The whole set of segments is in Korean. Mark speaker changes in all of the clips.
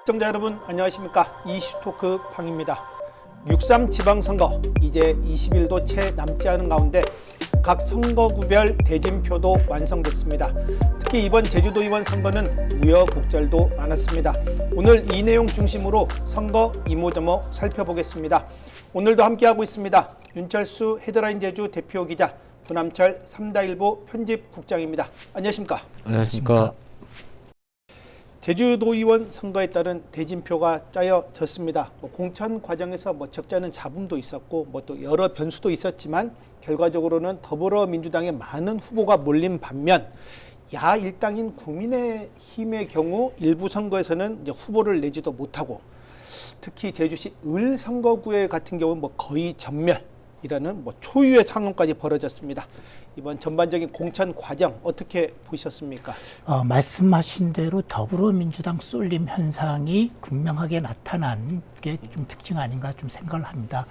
Speaker 1: 시청자 여러분 안녕하십니까, 이슈토크 방입니다. 6.3 지방선거 이제 20일도 채 남지 않은 가운데 각 선거구별 대진표도 완성됐습니다. 특히 이번 제주도의원 선거는 우여곡절도 많았습니다. 오늘 이 내용 중심으로 선거 이모저모 살펴보겠습니다. 오늘도 함께하고 있습니다. 윤철수 헤드라인 제주 대표 기자, 부남철 3다일보 편집국장입니다. 안녕하십니까?
Speaker 2: 안녕하십니까?
Speaker 1: 제주도의원 선거에 따른 대진표가 짜여졌습니다. 공천 과정에서 적잖은 잡음도 있었고 또 여러 변수도 있었지만 결과적으로는 더불어민주당에 많은 후보가 몰린 반면 야일당인 국민의힘의 경우 일부 선거에서는 이제 후보를 내지도 못하고, 특히 제주시 을 선거구에 같은 경우는 거의 전멸이라는 초유의 상황까지 벌어졌습니다. 이번 전반적인 공천 과정 어떻게 보셨습니까?
Speaker 3: 말씀하신 대로 더불어민주당 쏠림 현상이 극명하게 나타난 게 좀 특징 아닌가 좀 생각을 합니다.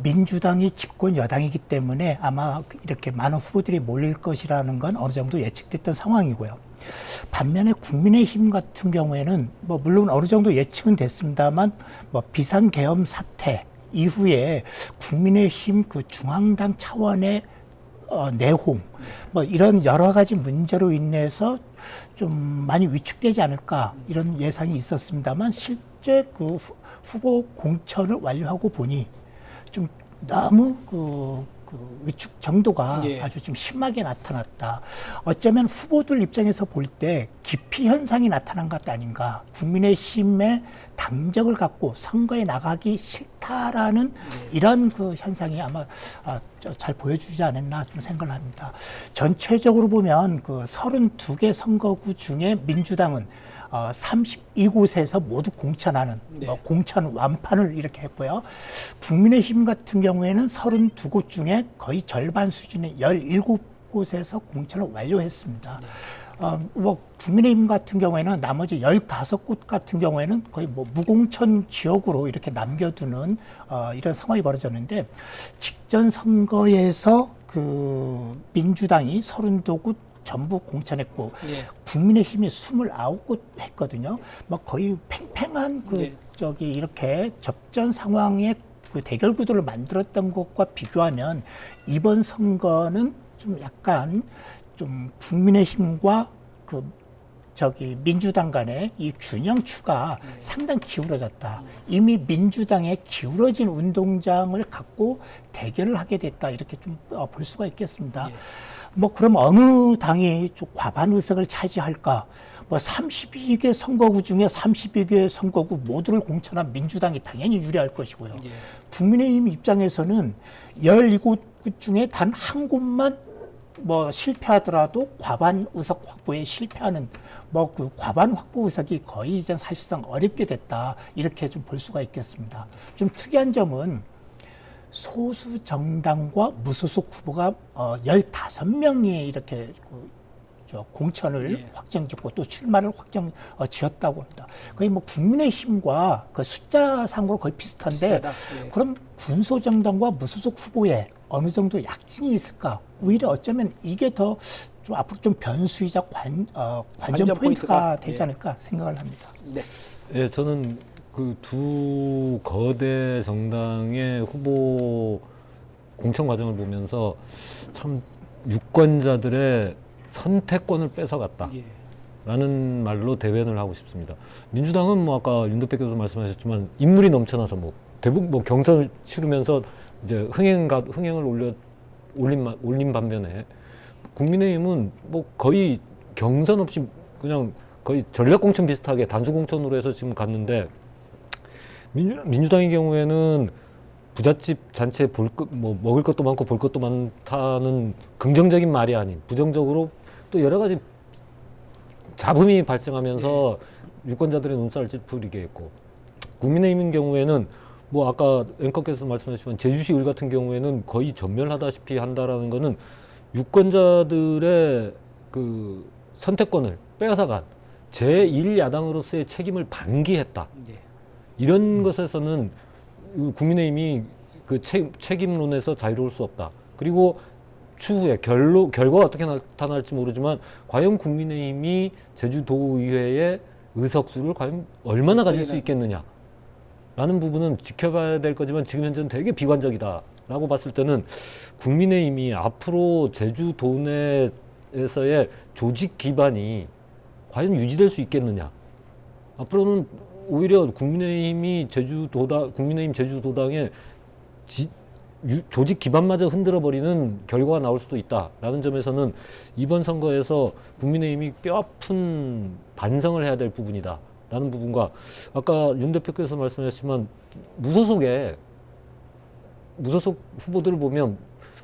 Speaker 3: 민주당이 집권 여당이기 때문에 아마 이렇게 많은 후보들이 몰릴 것이라는 건 어느 정도 예측됐던 상황이고요. 반면에 국민의힘 같은 경우에는 물론 어느 정도 예측은 됐습니다만 비상계엄 사태 이후에 국민의힘 그 중앙당 차원의 내홍, 이런 여러 가지 문제로 인해서 좀 많이 위축되지 않을까 이런 예상이 있었습니다만 실제 그 후보 공천을 완료하고 보니 좀 너무 그 위축 정도가 아주 좀 심하게 나타났다. 어쩌면 후보들 입장에서 볼 때 기피 현상이 나타난 것 아닌가. 국민의힘의 당적을 갖고 선거에 나가기 싫다라는 이런 그 현상이 아마 잘 보여주지 않았나 좀 생각을 합니다. 전체적으로 보면 그 32개 선거구 중에 민주당은 32곳에서 모두 공천하는 공천 완판을 이렇게 했고요. 국민의힘 같은 경우에는 32곳 중에 거의 절반 수준의 17곳에서 공천을 완료했습니다. 국민의힘 같은 경우에는 나머지 15곳 같은 경우에는 거의 무공천 지역으로 이렇게 남겨두는 이런 상황이 벌어졌는데, 직전 선거에서 그 민주당이 32곳 전부 공천했고 국민의힘이 29곳 했거든요. 거의 팽팽한 이렇게 접전 상황의 그 대결 구도를 만들었던 것과 비교하면 이번 선거는 좀 약간 좀 국민의힘과 민주당 간의 이 균형추가 상당히 기울어졌다. 이미 민주당의 기울어진 운동장을 갖고 대결을 하게 됐다. 이렇게 좀 볼 수가 있겠습니다. 그럼 어느 당이 좀 과반 의석을 차지할까? 32개 선거구 중에 32개 선거구 모두를 공천한 민주당이 당연히 유리할 것이고요. 국민의힘 입장에서는 17곳 중에 단 한 곳만 실패하더라도 과반 의석 확보에 실패하는 그 과반 확보 의석이 거의 이제 사실상 어렵게 됐다. 이렇게 좀 볼 수가 있겠습니다. 좀 특이한 점은 소수 정당과 무소속 후보가 15명이 이렇게 공천을 확정짓고 또 출마를 지었다고 합니다. 거의 국민의힘과 그 숫자상으로 거의 비슷한데 그럼 군소정당과 무소속 후보에 어느 정도 약진이 있을까? 오히려 어쩌면 이게 더 좀 앞으로 좀 변수이자 관전 포인트가 되지 않을까 생각을 합니다.
Speaker 2: 저는 그 두 거대 정당의 후보 공천 과정을 보면서 참 유권자들의 선택권을 뺏어갔다. 라는 말로 대변을 하고 싶습니다. 민주당은 아까 윤 대표께서 말씀하셨지만 인물이 넘쳐나서 대부분 경선을 치르면서 이제 흥행을 올린 반면에 국민의힘은 거의 경선 없이 그냥 거의 전략공천 비슷하게 단수공천으로 해서 지금 갔는데, 민주당의 경우에는 부잣집 잔치에 먹을 것도 많고 볼 것도 많다는 긍정적인 말이 아닌 부정적으로 또 여러 가지 잡음이 발생하면서 유권자들의 눈살을 찌푸리게 했고, 국민의힘인 경우에는 아까 앵커께서 말씀하셨지만 제주시 을 같은 경우에는 거의 전멸하다시피 한다라는 거는 유권자들의 그 선택권을 빼앗아간 제1야당으로서의 책임을 반기했다. 이런 것에서는 국민의힘이 그 책임론에서 자유로울 수 없다. 그리고 추후에 결과가 어떻게 나타날지 모르지만 과연 국민의힘이 제주도의회에 의석수를 과연 얼마나 가질 수
Speaker 1: 의석이나-
Speaker 2: 있겠느냐라는 부분은 지켜봐야 될 거지만 지금 현재는 되게 비관적이다라고 봤을 때는 국민의힘이 앞으로 제주도내에서의 조직 기반이 과연 유지될 수 있겠느냐. 앞으로는 오히려 국민의힘 제주도당의 조직 기반마저 흔들어버리는 결과가 나올 수도 있다라는 점에서는 이번 선거에서 국민의힘이 뼈아픈 반성을 해야 될 부분이다라는 부분과 아까 윤 대표께서 말씀하셨지만 무소속 후보들을 보면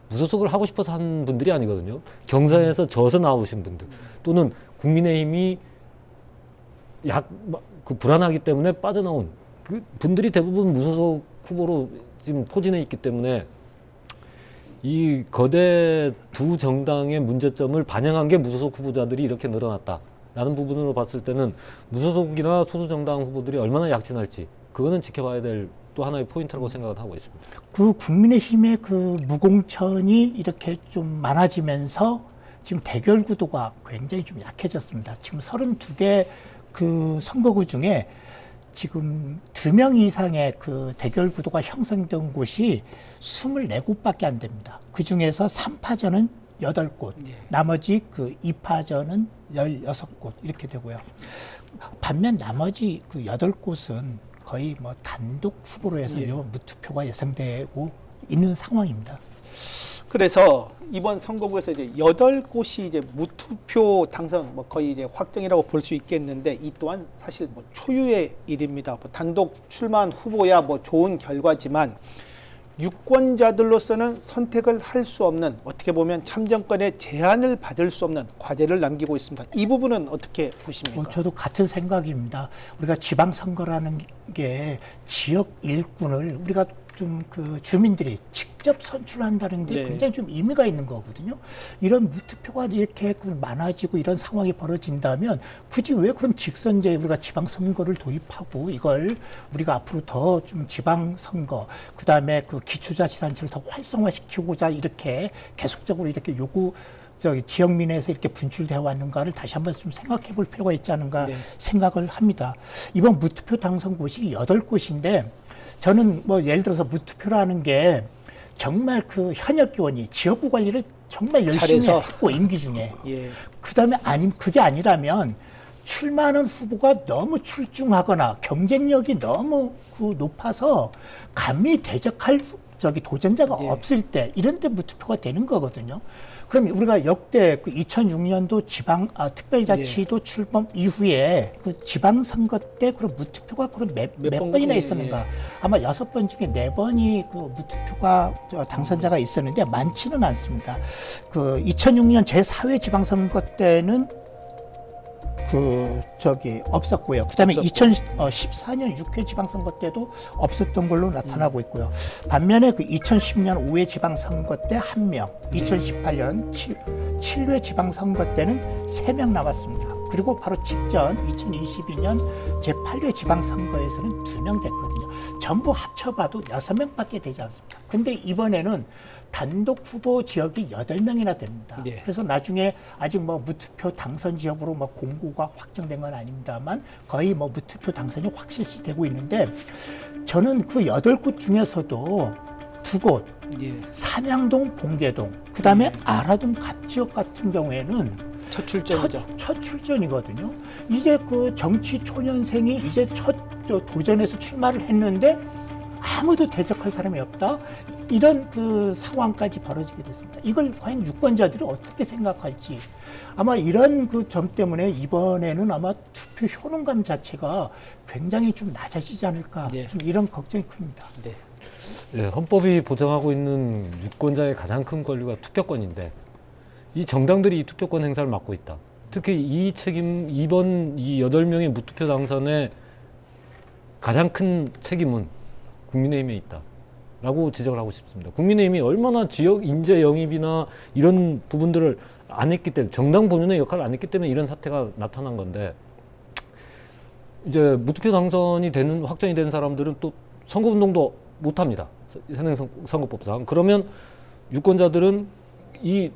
Speaker 2: 무소속을 하고 싶어서 한 분들이 아니거든요. 경선에서 져서 나오신 분들 또는 국민의힘이 불안하기 때문에 빠져나온 그 분들이 대부분 무소속 후보로 지금 포진해 있기 때문에 이 거대 두 정당의 문제점을 반영한 게 무소속 후보자들이 이렇게 늘어났다라는 부분으로 봤을 때는 무소속이나 소수정당 후보들이 얼마나 약진할지 그거는 지켜봐야 될 또 하나의 포인트라고 생각을 하고 있습니다.
Speaker 3: 그 국민의힘의 그 무공천이 이렇게 좀 많아지면서 지금 대결 구도가 굉장히 좀 약해졌습니다. 지금 32개 그 선거구 중에 지금 2명 이상의 그 대결 구도가 형성된 곳이 24곳밖에 안 됩니다. 그 중에서 3파전은 8곳, 나머지 그 2파전은 16곳 이렇게 되고요. 반면 나머지 그 8곳은 거의 뭐 단독 후보로 해서 무투표가 예상되고 있는 상황입니다.
Speaker 1: 그래서 이번 선거구에서 이제 8곳이 이제 무투표 당선 뭐 거의 이제 확정이라고 볼 수 있겠는데 이 또한 사실 뭐 초유의 일입니다. 뭐 단독 출마한 후보야 뭐 좋은 결과지만 유권자들로서는 선택을 할 수 없는 어떻게 보면 참정권의 제한을 받을 수 없는 과제를 남기고 있습니다. 이 부분은 어떻게 보십니까?
Speaker 3: 저도 같은 생각입니다. 우리가 지방선거라는 게 지역 일꾼을 우리가 좀 그 주민들이 직접 선출한다는 데
Speaker 1: 네.
Speaker 3: 굉장히 좀 의미가 있는 거거든요. 이런 무투표가 이렇게 많아지고 이런 상황이 벌어진다면 굳이 왜 그럼 직선제 우리가 지방선거를 도입하고 이걸 우리가 앞으로 더 좀 지방선거 그다음에 그 기초자치단체를 더 활성화시키고자 이렇게 계속적으로 이렇게 지역민에서 이렇게 분출되어 왔는가를 다시 한번 좀 생각해 볼 필요가 있지 않은가 생각을 합니다. 이번 무투표 당선 곳이 8곳인데 저는 뭐 예를 들어서 무투표라는 게 정말 그 현역 의원이 지역구 관리를 정말 열심히
Speaker 1: 잘해서.
Speaker 3: 했고 임기 중에
Speaker 1: 예.
Speaker 3: 그다음에 그게 아니라면 출마하는 후보가 너무 출중하거나 경쟁력이 너무 그 높아서 감히 대적할 도전자가 없을 때 이런 때 무투표가 되는 거거든요. 그럼 우리가 역대 그 2006년도 특별자치도 출범 이후에 그 지방선거 때 그런 무투표가 그런 몇 번이나 있었는가? 아마 6번 중에 4번이 그 무투표가 당선자가 있었는데 많지는 않습니다. 그 2006년 제4회 지방선거 때는 없었고요. 그다음에 2014년 6회 지방선거 때도 없었던 걸로 나타나고 있고요. 반면에 그 2010년 5회 지방선거 때 1명, 2018년 7회 지방선거 때는 3명 나왔습니다. 그리고 바로 직전 2022년 제8회 지방선거에서는 2명 됐거든요. 전부 합쳐봐도 6명밖에 되지 않습니다. 근데 이번에는 단독 후보 지역이 8명이나 됩니다.
Speaker 1: 네.
Speaker 3: 그래서 나중에 아직 뭐 무투표 당선 지역으로 뭐 공고가 확정된 건 아닙니다만 거의 뭐 무투표 당선이 확실시 되고 있는데 저는 그 8곳 중에서도 2곳, 삼양동, 봉계동, 그 다음에 아라동 갑지역 같은 경우에는
Speaker 1: 첫 출전이죠.
Speaker 3: 첫 출전이거든요. 이제 그 정치 초년생이 이제 첫 도전에서 출마를 했는데 아무도 대적할 사람이 없다. 이런 그 상황까지 벌어지게 됐습니다. 이걸 과연 유권자들이 어떻게 생각할지 아마 이런 그 점 때문에 이번에는 아마 투표 효능감 자체가 굉장히 좀 낮아지지 않을까. 좀 이런 걱정이 큽니다.
Speaker 2: 네, 헌법이 보장하고 있는 유권자의 가장 큰 권리가 투표권인데 이 정당들이 이 투표권 행사를 맡고 있다. 특히 이번 이 8명의 무투표 당선의 가장 큰 책임은 국민의힘에 있다. 라고 지적을 하고 싶습니다. 국민의힘이 얼마나 지역 인재 영입이나 이런 부분들을 안 했기 때문에 정당 본연의 역할을 안 했기 때문에 이런 사태가 나타난 건데 이제 무투표 당선이 확정이 된 사람들은 또 선거운동도 못 합니다. 현행선거법상. 그러면 유권자들은 이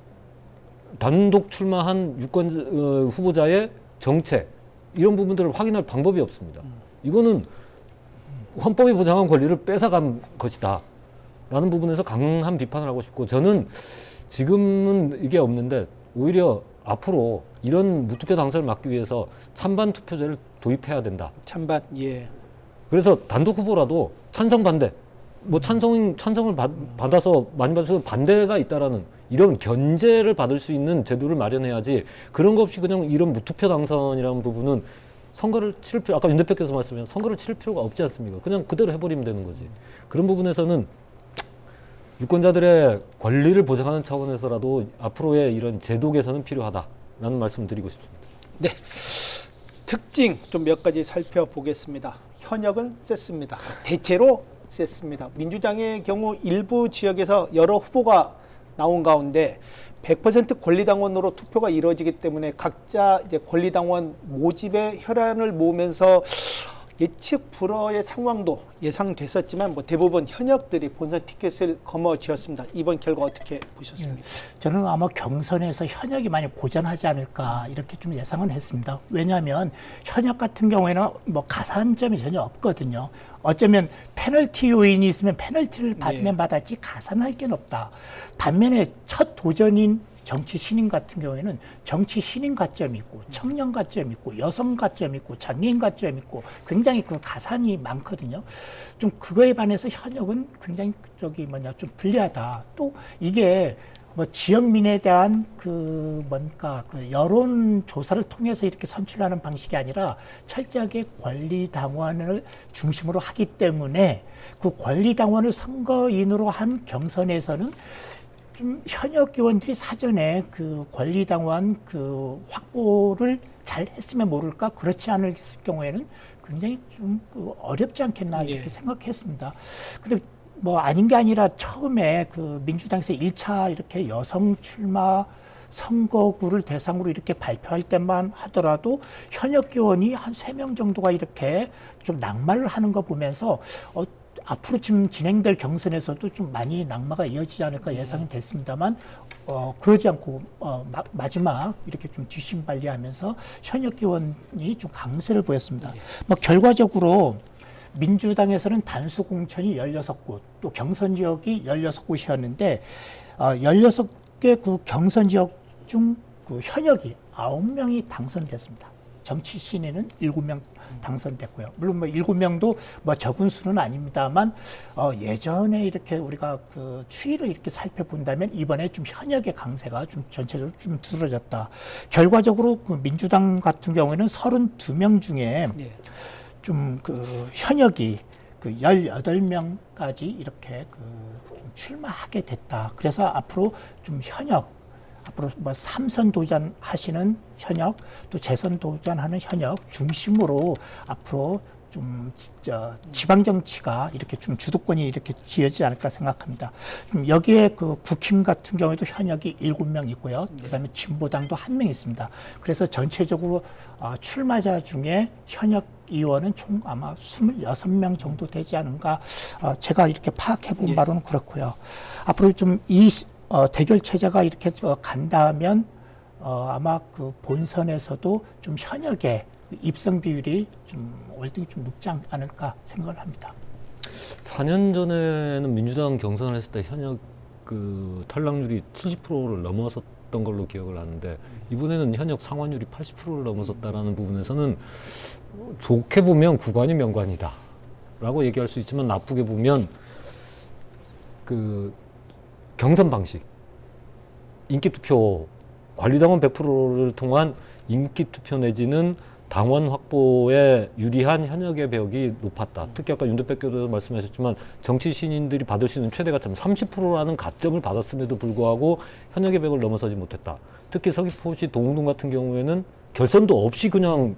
Speaker 2: 단독 출마한 후보자의 정책 이런 부분들을 확인할 방법이 없습니다. 이거는 헌법이 보장한 권리를 뺏어간 것이다 라는 부분에서 강한 비판을 하고 싶고, 저는 지금은 이게 없는데 오히려 앞으로 이런 무투표 당선을 막기 위해서 찬반 투표제를 도입해야 된다.
Speaker 1: 찬반, 예.
Speaker 2: 그래서 단독 후보라도 찬성 반대, 뭐 찬성을 받아서 많이 받아서 반대가 있다라는 이런 견제를 받을 수 있는 제도를 마련해야지, 그런 거 없이 그냥 이런 무투표 당선이라는 부분은 선거를 치를 필요, 아까 윤 대표께서 말씀하신 선거를 치를 필요가 없지 않습니까? 그냥 그대로 해버리면 되는 거지. 그런 부분에서는 유권자들의 권리를 보장하는 차원에서라도 앞으로의 이런 제도 개선은 필요하다라는 말씀 드리고 싶습니다.
Speaker 1: 네. 특징 좀 몇 가지 살펴보겠습니다. 현역은 셌습니다. 대체로 셌습니다. 민주당의 경우 일부 지역에서 여러 후보가 나온 가운데 100% 권리당원으로 투표가 이루어지기 때문에 각자 이제 권리당원 모집에 혈안을 모으면서 예측 불허의 상황도 예상됐었지만 뭐 대부분 현역들이 본선 티켓을 거머쥐었습니다. 이번 결과 어떻게 보셨습니까?
Speaker 3: 저는 아마 경선에서 현역이 많이 고전하지 않을까 이렇게 좀 예상은 했습니다. 왜냐하면 현역 같은 경우에는 뭐 가산점이 전혀 없거든요. 어쩌면 페널티 요인이 있으면 페널티를 받으면 받았지 가산할 게 없다. 반면에 첫 도전인 정치 신인 같은 경우에는 정치 신인 가점이 있고 청년 가점이 있고 여성 가점이 있고 장애인 가점이 있고 굉장히 그 가산이 많거든요. 좀 그거에 반해서 현역은 굉장히 좀 불리하다. 또 이게 뭐 지역민에 대한 그 여론 조사를 통해서 이렇게 선출하는 방식이 아니라 철저하게 권리당원을 중심으로 하기 때문에 그 권리당원을 선거인으로 한 경선에서는 좀 현역 의원들이 사전에 그 권리당원 그 확보를 잘 했으면 모를까, 그렇지 않을 경우에는 굉장히 좀 어렵지 않겠나 이렇게 생각했습니다. 근데 뭐 아닌 게 아니라 처음에 그 민주당에서 1차 이렇게 여성 출마 선거구를 대상으로 이렇게 발표할 때만 하더라도 현역 의원이 한 3명 정도가 이렇게 좀 낙마를 하는 거 보면서 앞으로 지금 진행될 경선에서도 좀 많이 낙마가 이어지지 않을까 예상이 됐습니다만 그러지 않고 마지막 이렇게 좀 뒷심발리하면서 현역 의원이 좀 강세를 보였습니다. 뭐 결과적으로 민주당에서는 단수 공천이 16곳, 또 경선 지역이 16곳이었는데 16개 그 경선 지역 중 그 현역이 9명이 당선됐습니다. 정치 신인은 7명 당선됐고요. 물론 뭐 7명도 뭐 적은 수는 아닙니다만 예전에 이렇게 우리가 그 추이를 이렇게 살펴본다면 이번에 좀 현역의 강세가 좀 전체적으로 좀 줄어졌다. 결과적으로 그 민주당 같은 경우에는 32명 중에 좀 그 현역이 그 18명까지 이렇게 좀 출마하게 됐다. 그래서 앞으로 좀 앞으로 뭐 3선 도전하시는 현역, 또 재선 도전하는 현역 중심으로 앞으로 좀 지방 정치가 이렇게 좀 주도권이 이렇게 쥐어지지 않을까 생각합니다. 여기에 그 국힘 같은 경우에도 현역이 7명 있고요. 그다음에 진보당도 1명 있습니다. 그래서 전체적으로 출마자 중에 현역 의원은 총 아마 26명 정도 되지 않은가, 제가 이렇게 파악해 본 바로는 그렇고요. 앞으로 좀 이 대결 체제가 이렇게 간다면 아마 그 본선에서도 좀 현역의 입성 비율이 좀 월등히 좀 높지 않을까 생각을 합니다.
Speaker 2: 4년 전에는 민주당 경선을 했을 때 현역 그 탈락률이 70%를 넘어섰던 걸로 기억을 하는데, 이번에는 현역 상환율이 80%를 넘어섰다라는 부분에서는 좋게 보면 구관이 명관이다 라고 얘기할 수 있지만, 나쁘게 보면 그 경선 방식, 인기투표, 관리당원 100%를 통한 인기투표 내지는 당원 확보에 유리한 현역의 벽이 높았다. 특히 아까 윤 대표께서 말씀하셨지만 정치 신인들이 받을 수 있는 최대 가점 30%라는 가점을 받았음에도 불구하고 현역의 벽을 넘어서지 못했다. 특히 서귀포시 동웅동 같은 경우에는 결선도 없이 그냥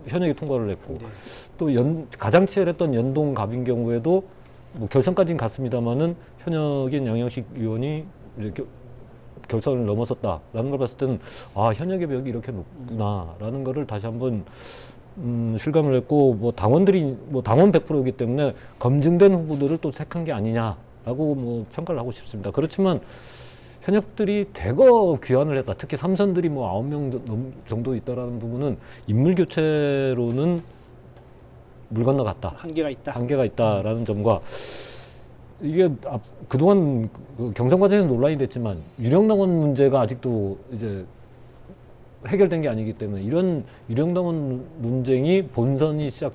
Speaker 2: 현역이 통과를 했고, 또 가장 치열했던 연동 갑인 경우에도 뭐 결선까지는 갔습니다만은 현역인 양영식 의원이 이제 결선을 넘어섰다라는 걸 봤을 때는 현역의 벽이 이렇게 높구나라는 거를 다시 한번 실감을 했고, 뭐 당원들이 뭐 당원 100%이기 때문에 검증된 후보들을 또 택한 게 아니냐라고 뭐 평가를 하고 싶습니다. 그렇지만 현역들이 대거 귀환을 했다. 특히 삼선들이 뭐 9명 정도 있다라는 부분은 인물 교체로는 물 건너갔다. 한계가 있다라는 점과 이게 그동안 그 경선 과정에서 논란이 됐지만 유령당원 문제가 아직도 이제 해결된 게 아니기 때문에 이런 유령당원 논쟁이 본선이 했을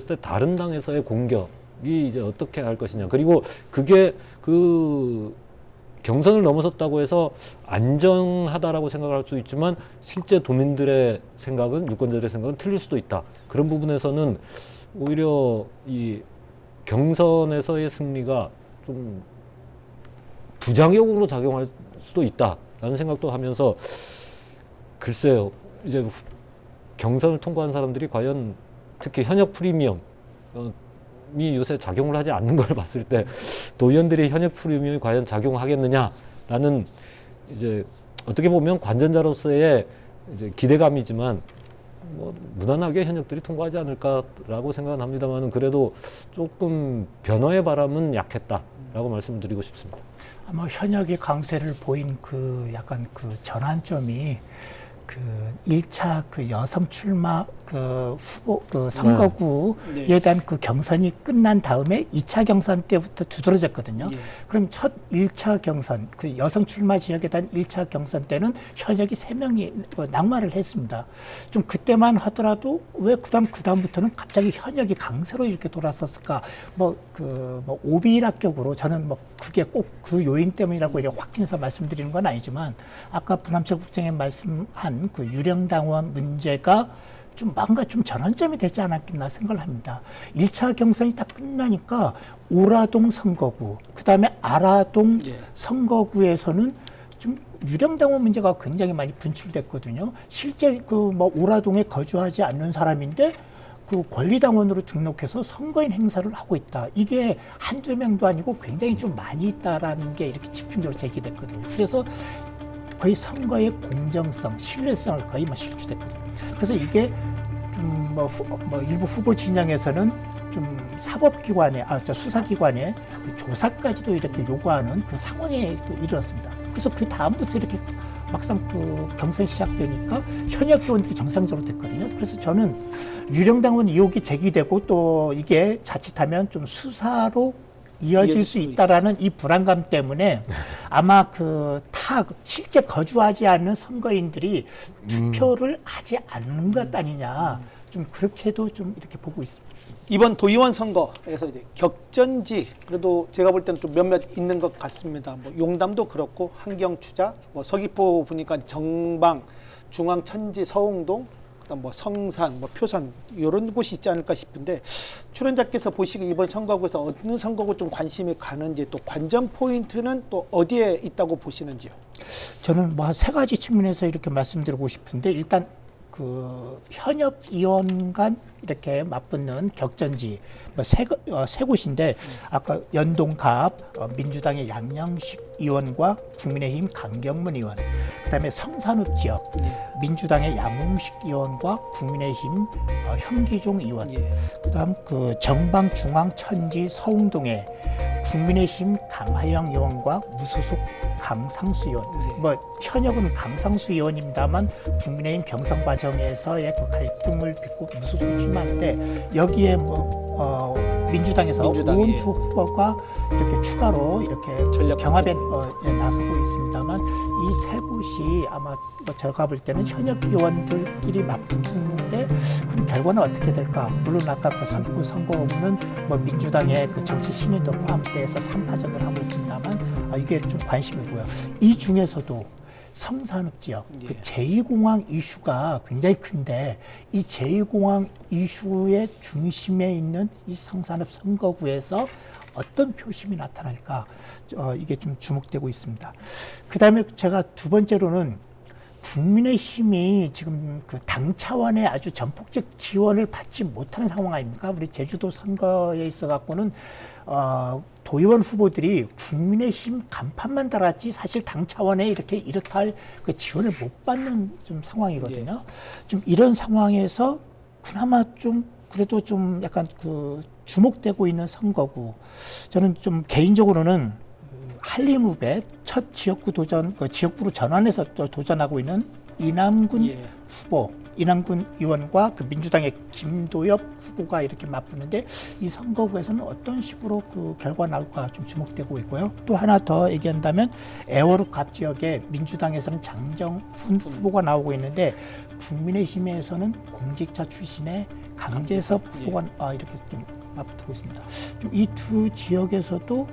Speaker 2: 때 다른 당에서의 공격이 이제 어떻게 할 것이냐. 그리고 그게 그 경선을 넘어섰다고 해서 안정하다라고 생각할 수 있지만 실제 도민들의 생각은, 유권자들의 생각은 틀릴 수도 있다. 그런 부분에서는 오히려 이 경선에서의 승리가 좀 부작용으로 작용할 수도 있다라는 생각도 하면서 글쎄요, 이제 경선을 통과한 사람들이 과연 특히 현역 프리미엄이 요새 작용을 하지 않는 걸 봤을 때 도의원들이 현역 프리미엄이 과연 작용하겠느냐라는 이제 어떻게 보면 관전자로서의 이제 기대감이지만 뭐 무난하게 현역들이 통과하지 않을까라고 생각은 합니다만은 그래도 조금 변화의 바람은 약했다라고 말씀드리고 싶습니다.
Speaker 3: 아마 현역의 강세를 보인 그 약간 그 전환점이 그 1차 그 여성 출마 그 후보 그 선거구에 대한 그 경선이 끝난 다음에 2차 경선 때부터 두드러졌거든요. 그럼 첫 1차 경선 그 여성 출마 지역에 대한 1차 경선 때는 현역이 3명이 낙마를 했습니다. 좀 그때만 하더라도 왜 그다음부터는 갑자기 현역이 강세로 이렇게 돌아섰을까? 뭐 오비락격으로 저는 뭐 그게 꼭 그 요인 때문이라고 이렇게 확정해서 말씀드리는 건 아니지만 아까 부남철 국장님 말씀한 그 유령당원 문제가 좀 뭔가 좀 전환점이 되지 않았겠나 생각을 합니다. 1차 경선이 다 끝나니까 오라동 선거구, 그 다음에 아라동 선거구에서는 좀 유령당원 문제가 굉장히 많이 분출됐거든요. 실제 그 뭐 오라동에 거주하지 않는 사람인데 그 권리당원으로 등록해서 선거인 행사를 하고 있다. 이게 한두 명도 아니고 굉장히 좀 많이 있다라는 게 이렇게 집중적으로 제기됐거든요. 그래서 거의 선거의 공정성, 신뢰성을 거의 뭐 실추됐거든요. 그래서 이게 좀 일부 후보 진영에서는 좀 사법기관에, 수사기관에 그 조사까지도 이렇게 요구하는 그 상황에 이르렀습니다. 그래서 그 다음부터 이렇게 막상 그 경선이 시작되니까 현역 의원들이 정상적으로 됐거든요. 그래서 저는 유령당원 의혹이 제기되고 또 이게 자칫하면 좀 수사로 이어질 수 있다라는 이 불안감 때문에 아마 실제 거주하지 않는 선거인들이 투표를 하지 않는 것 아니냐. 좀 그렇게도 좀 이렇게 보고 있습니다.
Speaker 1: 이번 도의원 선거에서 이제 격전지 그래도 제가 볼 때는 좀 몇몇 있는 것 같습니다. 뭐 용담도 그렇고 한경 추자, 뭐 서귀포 보니까 정방, 중앙 천지 서홍동, 그다음 뭐 성산, 뭐 표선 이런 곳이 있지 않을까 싶은데 출연자께서 보시기 이번 선거구에서 어느 선거구 좀 관심이 가는지 또 관전 포인트는 또 어디에 있다고 보시는지요?
Speaker 3: 저는 뭐 세 가지 측면에서 이렇게 말씀드리고 싶은데 일단 그 현역 의원 간 이렇게 맞붙는 격전지 세 곳인데 아까 연동갑 민주당의 양영식 의원과 국민의힘 강경문 의원, 그다음에 성산읍 지역 민주당의 양웅식 의원과 국민의힘 현기종 의원, 그다음 그 정방 중앙 천지 서웅동의 국민의힘 강하영 의원과 무소속 강상수 의원. 뭐 현역은 강상수 의원입니다만 국민의힘 경선 과정에서의 그 갈등을 빚고 무소속 출마인데 여기에 민주당에서 오은주 후보가 이렇게 추가로 이렇게 경합에 나서고 있습니다만 이 세 곳이 아마 제가 볼 때는 현역 의원들끼리 맞붙는데 그럼 결과는 어떻게 될까? 물론 아까 그 서귀포 선거구는 뭐 민주당의 그 정치 신인도 포함돼서 3파전을 하고 있습니다만 이게 좀 관심이고요. 이 중에서도 성산읍 지역 그 제2공항 이슈가 굉장히 큰데 이 제2공항 이슈의 중심에 있는 이 성산읍 선거구에서 어떤 표심이 나타날까 이게 좀 주목되고 있습니다. 그다음에 제가 두 번째로는 국민의힘이 지금 그 당 차원의 아주 전폭적 지원을 받지 못하는 상황 아닙니까? 우리 제주도 선거에 있어 갖고는 도의원 후보들이 국민의힘 간판만 달았지 사실 당 차원에 이렇다 할 그 지원을 못 받는 좀 상황이거든요. 좀 이런 상황에서 그나마 좀 그래도 좀 약간 그 주목되고 있는 선거구. 저는 좀 개인적으로는 한림읍의 첫 지역구 도전, 그 지역구로 전환해서 또 도전하고 있는 이남군
Speaker 1: 예.
Speaker 3: 후보, 이남군 의원과 그 민주당의 김도엽 후보가 이렇게 맞붙는데 이 선거구에서는 어떤 식으로 그 결과 나올까 좀 주목되고 있고요. 또 하나 더 얘기한다면 애월읍 갑 지역에 민주당에서는 장정훈 후보가 나오고 있는데 국민의힘에서는 공직자 출신의 강재섭 후보가 이렇게 좀 맞붙고 있습니다. 좀 이 두 지역에서도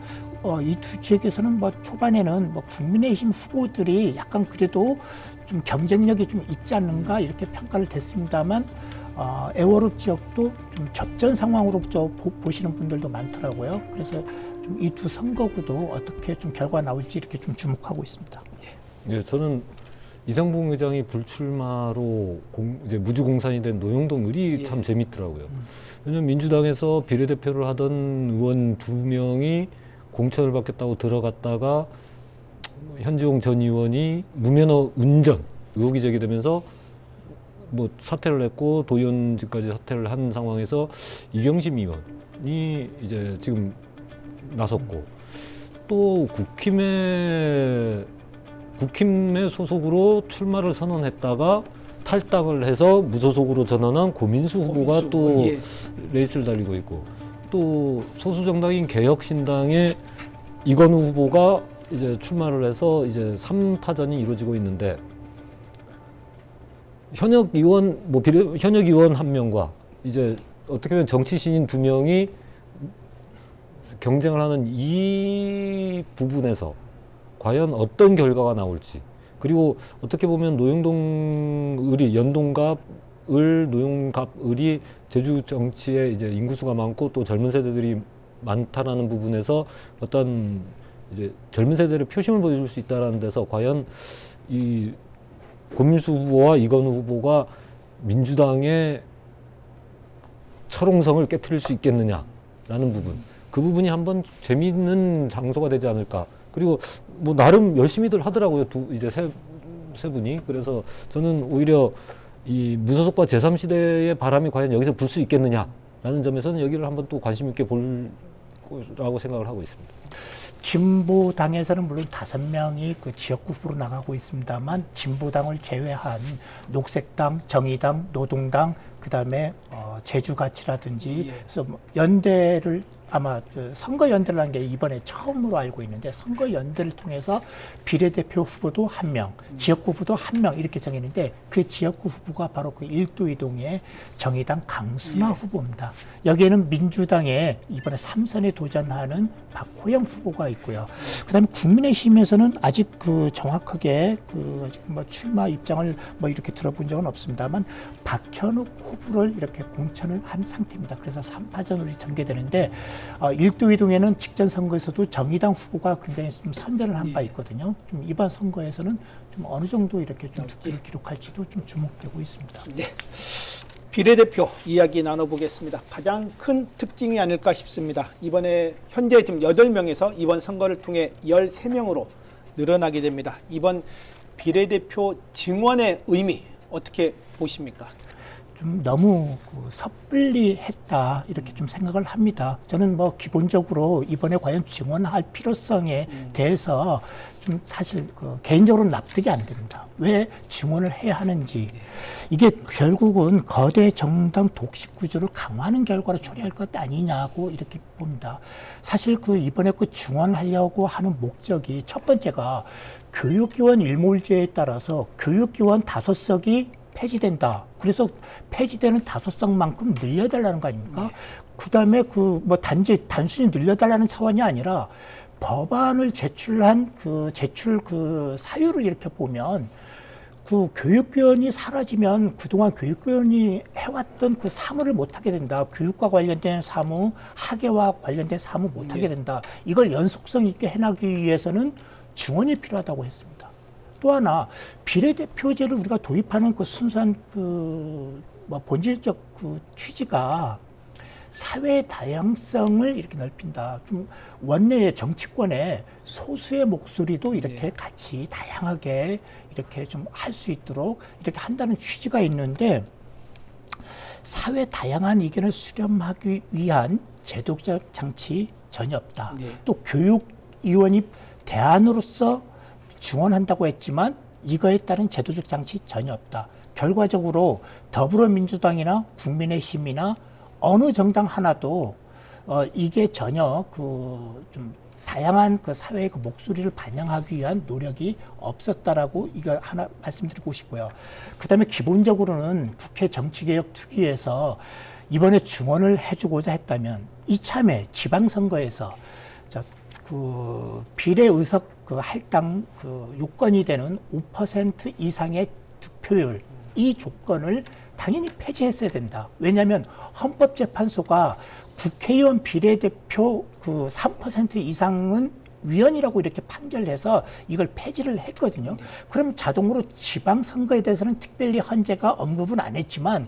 Speaker 3: 이 두 지역에서는 뭐 초반에는 뭐 국민의힘 후보들이 약간 그래도 좀 경쟁력이 좀 있지 않는가 이렇게 평가를 됐습니다만 애월읍 지역도 좀 접전 상황으로 보시는 분들도 많더라고요. 그래서 좀 이 두 선거구도 어떻게 좀 결과 나올지 이렇게 좀 주목하고 있습니다.
Speaker 2: 예, 저는 이상봉 의장이 불출마로 이제 무주공산이 된 노영동 을이
Speaker 1: 예.
Speaker 2: 참 재밌더라고요. 왜냐하면 민주당에서 비례대표를 하던 의원 2명이 공천을 받겠다고 들어갔다가 현지용 전 의원이 무면허 운전 의혹이 제기되면서 뭐 사퇴를 했고 도의원직까지 사퇴를 한 상황에서 이경심 의원이 이제 지금 나섰고 또 국힘의 소속으로 출마를 선언했다가 탈당을 해서 무소속으로 전환한 고민수 후보가 또
Speaker 1: 예.
Speaker 2: 레이스를 달리고 있고 또 소수 정당인 개혁신당의 이건우 후보가 이제 출마를 해서 이제 3파전이 이루어지고 있는데 현역 의원 현역 의원 1명과 이제 어떻게 보면 정치 신인 2명이 경쟁을 하는 이 부분에서 과연 어떤 결과가 나올지 그리고 어떻게 보면 노영동 을이 연동갑 노영갑 을이 제주 정치에 이제 인구수가 많고 또 젊은 세대들이 많다라는 부분에서 어떤 이제 젊은 세대를 표심을 보여줄 수 있다라는 데서 과연 이 고민수 후보와 이건우 후보가 민주당의 철옹성을 깨트릴 수 있겠느냐라는 부분 그 부분이 한번 재미있는 장소가 되지 않을까. 그리고 뭐 나름 열심히들 하더라고요. 이제 세 분이. 그래서 저는 오히려 이 무소속과 제3시대의 바람이 과연 여기서 불 수 있겠느냐라는 점에서는 여기를 한번 또 관심 있게 볼 거라고 생각을 하고 있습니다.
Speaker 3: 진보당에서는 물론 5명이 그 지역구 후보로 나가고 있습니다만 진보당을 제외한 녹색당, 정의당, 노동당, 그다음에 제주가치라든지
Speaker 1: 예.
Speaker 3: 그래서 뭐 연대를 아마 선거연대를 한 게 이번에 처음으로 알고 있는데 선거연대를 통해서 비례대표 후보도 1명, 지역구 후보도 1명 이렇게 정했는데 그 지역구 후보가 바로 그 일도이동의 정의당 강순화 후보입니다. 여기에는 민주당의 이번에 3선에 도전하는 박호영 후보가 있고요. 그다음에 국민의힘에서는 아직 그 정확하게 그 아직 뭐 출마 입장을 뭐 이렇게 들어본 적은 없습니다만 박현욱 후보를 이렇게 공천을 한 상태입니다. 그래서 3파전으로 전개되는데 일도이동에는 직전 선거에서도 정의당 후보가 굉장히 좀 선전을 한 바 있거든요. 좀 이번 선거에서는 좀 어느 정도 이렇게 좀 득표를 기록할지도 좀 주목되고 있습니다.
Speaker 1: 네. 비례대표 이야기 나눠보겠습니다. 가장 큰 특징이 아닐까 싶습니다. 이번에 현재 지금 8명에서 이번 선거를 통해 13명으로 늘어나게 됩니다. 이번 비례대표 증원의 의미 어떻게 보십니까?
Speaker 3: 좀 너무 섣불리 했다 이렇게 좀 생각을 합니다. 저는 뭐 기본적으로 이번에 과연 증원할 필요성에 대해서 좀 사실 개인적으로 납득이 안 됩니다. 왜 증원을 해야 하는지 이게 결국은 거대 정당 독식 구조를 강화하는 결과로 초래할 것 아니냐고 이렇게 봅니다. 사실 이번에 증원하려고 하는 목적이 첫 번째가 교육기원 일몰제에 따라서 교육기원 5석이 폐지된다. 그래서 폐지되는 5석만큼 늘려달라는 거 아닙니까? 그다음에 단순히 늘려달라는 차원이 아니라 법안을 제출한 제출 사유를 이렇게 보면 교육위원이 사라지면 그동안 교육위원이 해왔던 사무를 못하게 된다. 교육과 관련된 사무, 학예와 관련된 사무 못하게 된다. 이걸 연속성 있게 해나가기 위해서는 증원이 필요하다고 했습니다. 또 하나 비례대표제를 우리가 도입하는 순수한 본질적 취지가 사회의 다양성을 이렇게 넓힌다. 좀 원내의 정치권의 소수의 목소리도 이렇게 같이 다양하게 이렇게 좀 할 수 있도록 이렇게 한다는 취지가 있는데 사회 다양한 의견을 수렴하기 위한 제도적 장치 전혀 없다. 또 교육위원이 대안으로서 지원한다고 했지만 이거에 따른 제도적 장치 전혀 없다. 결과적으로 더불어민주당이나 국민의힘이나 어느 정당 하나도 이게 전혀 좀 다양한 그 사회의 그 목소리를 반영하기 위한 노력이 없었다라고 이거 하나 말씀드리고 싶고요. 그다음에 기본적으로는 국회 정치개혁특위에서 이번에 증언을 해주고자 했다면 이참에 지방선거에서 그 비례의석 그 할당 그 요건이 되는 5% 이상의 득표율 이 조건을 당연히 폐지했어야 된다. 왜냐하면 헌법재판소가 국회의원 비례대표 그 3% 이상은 위헌이라고 이렇게 판결해서 이걸 폐지를 했거든요. 그럼 자동으로 지방선거에 대해서는 특별히 헌재가 언급은 안 했지만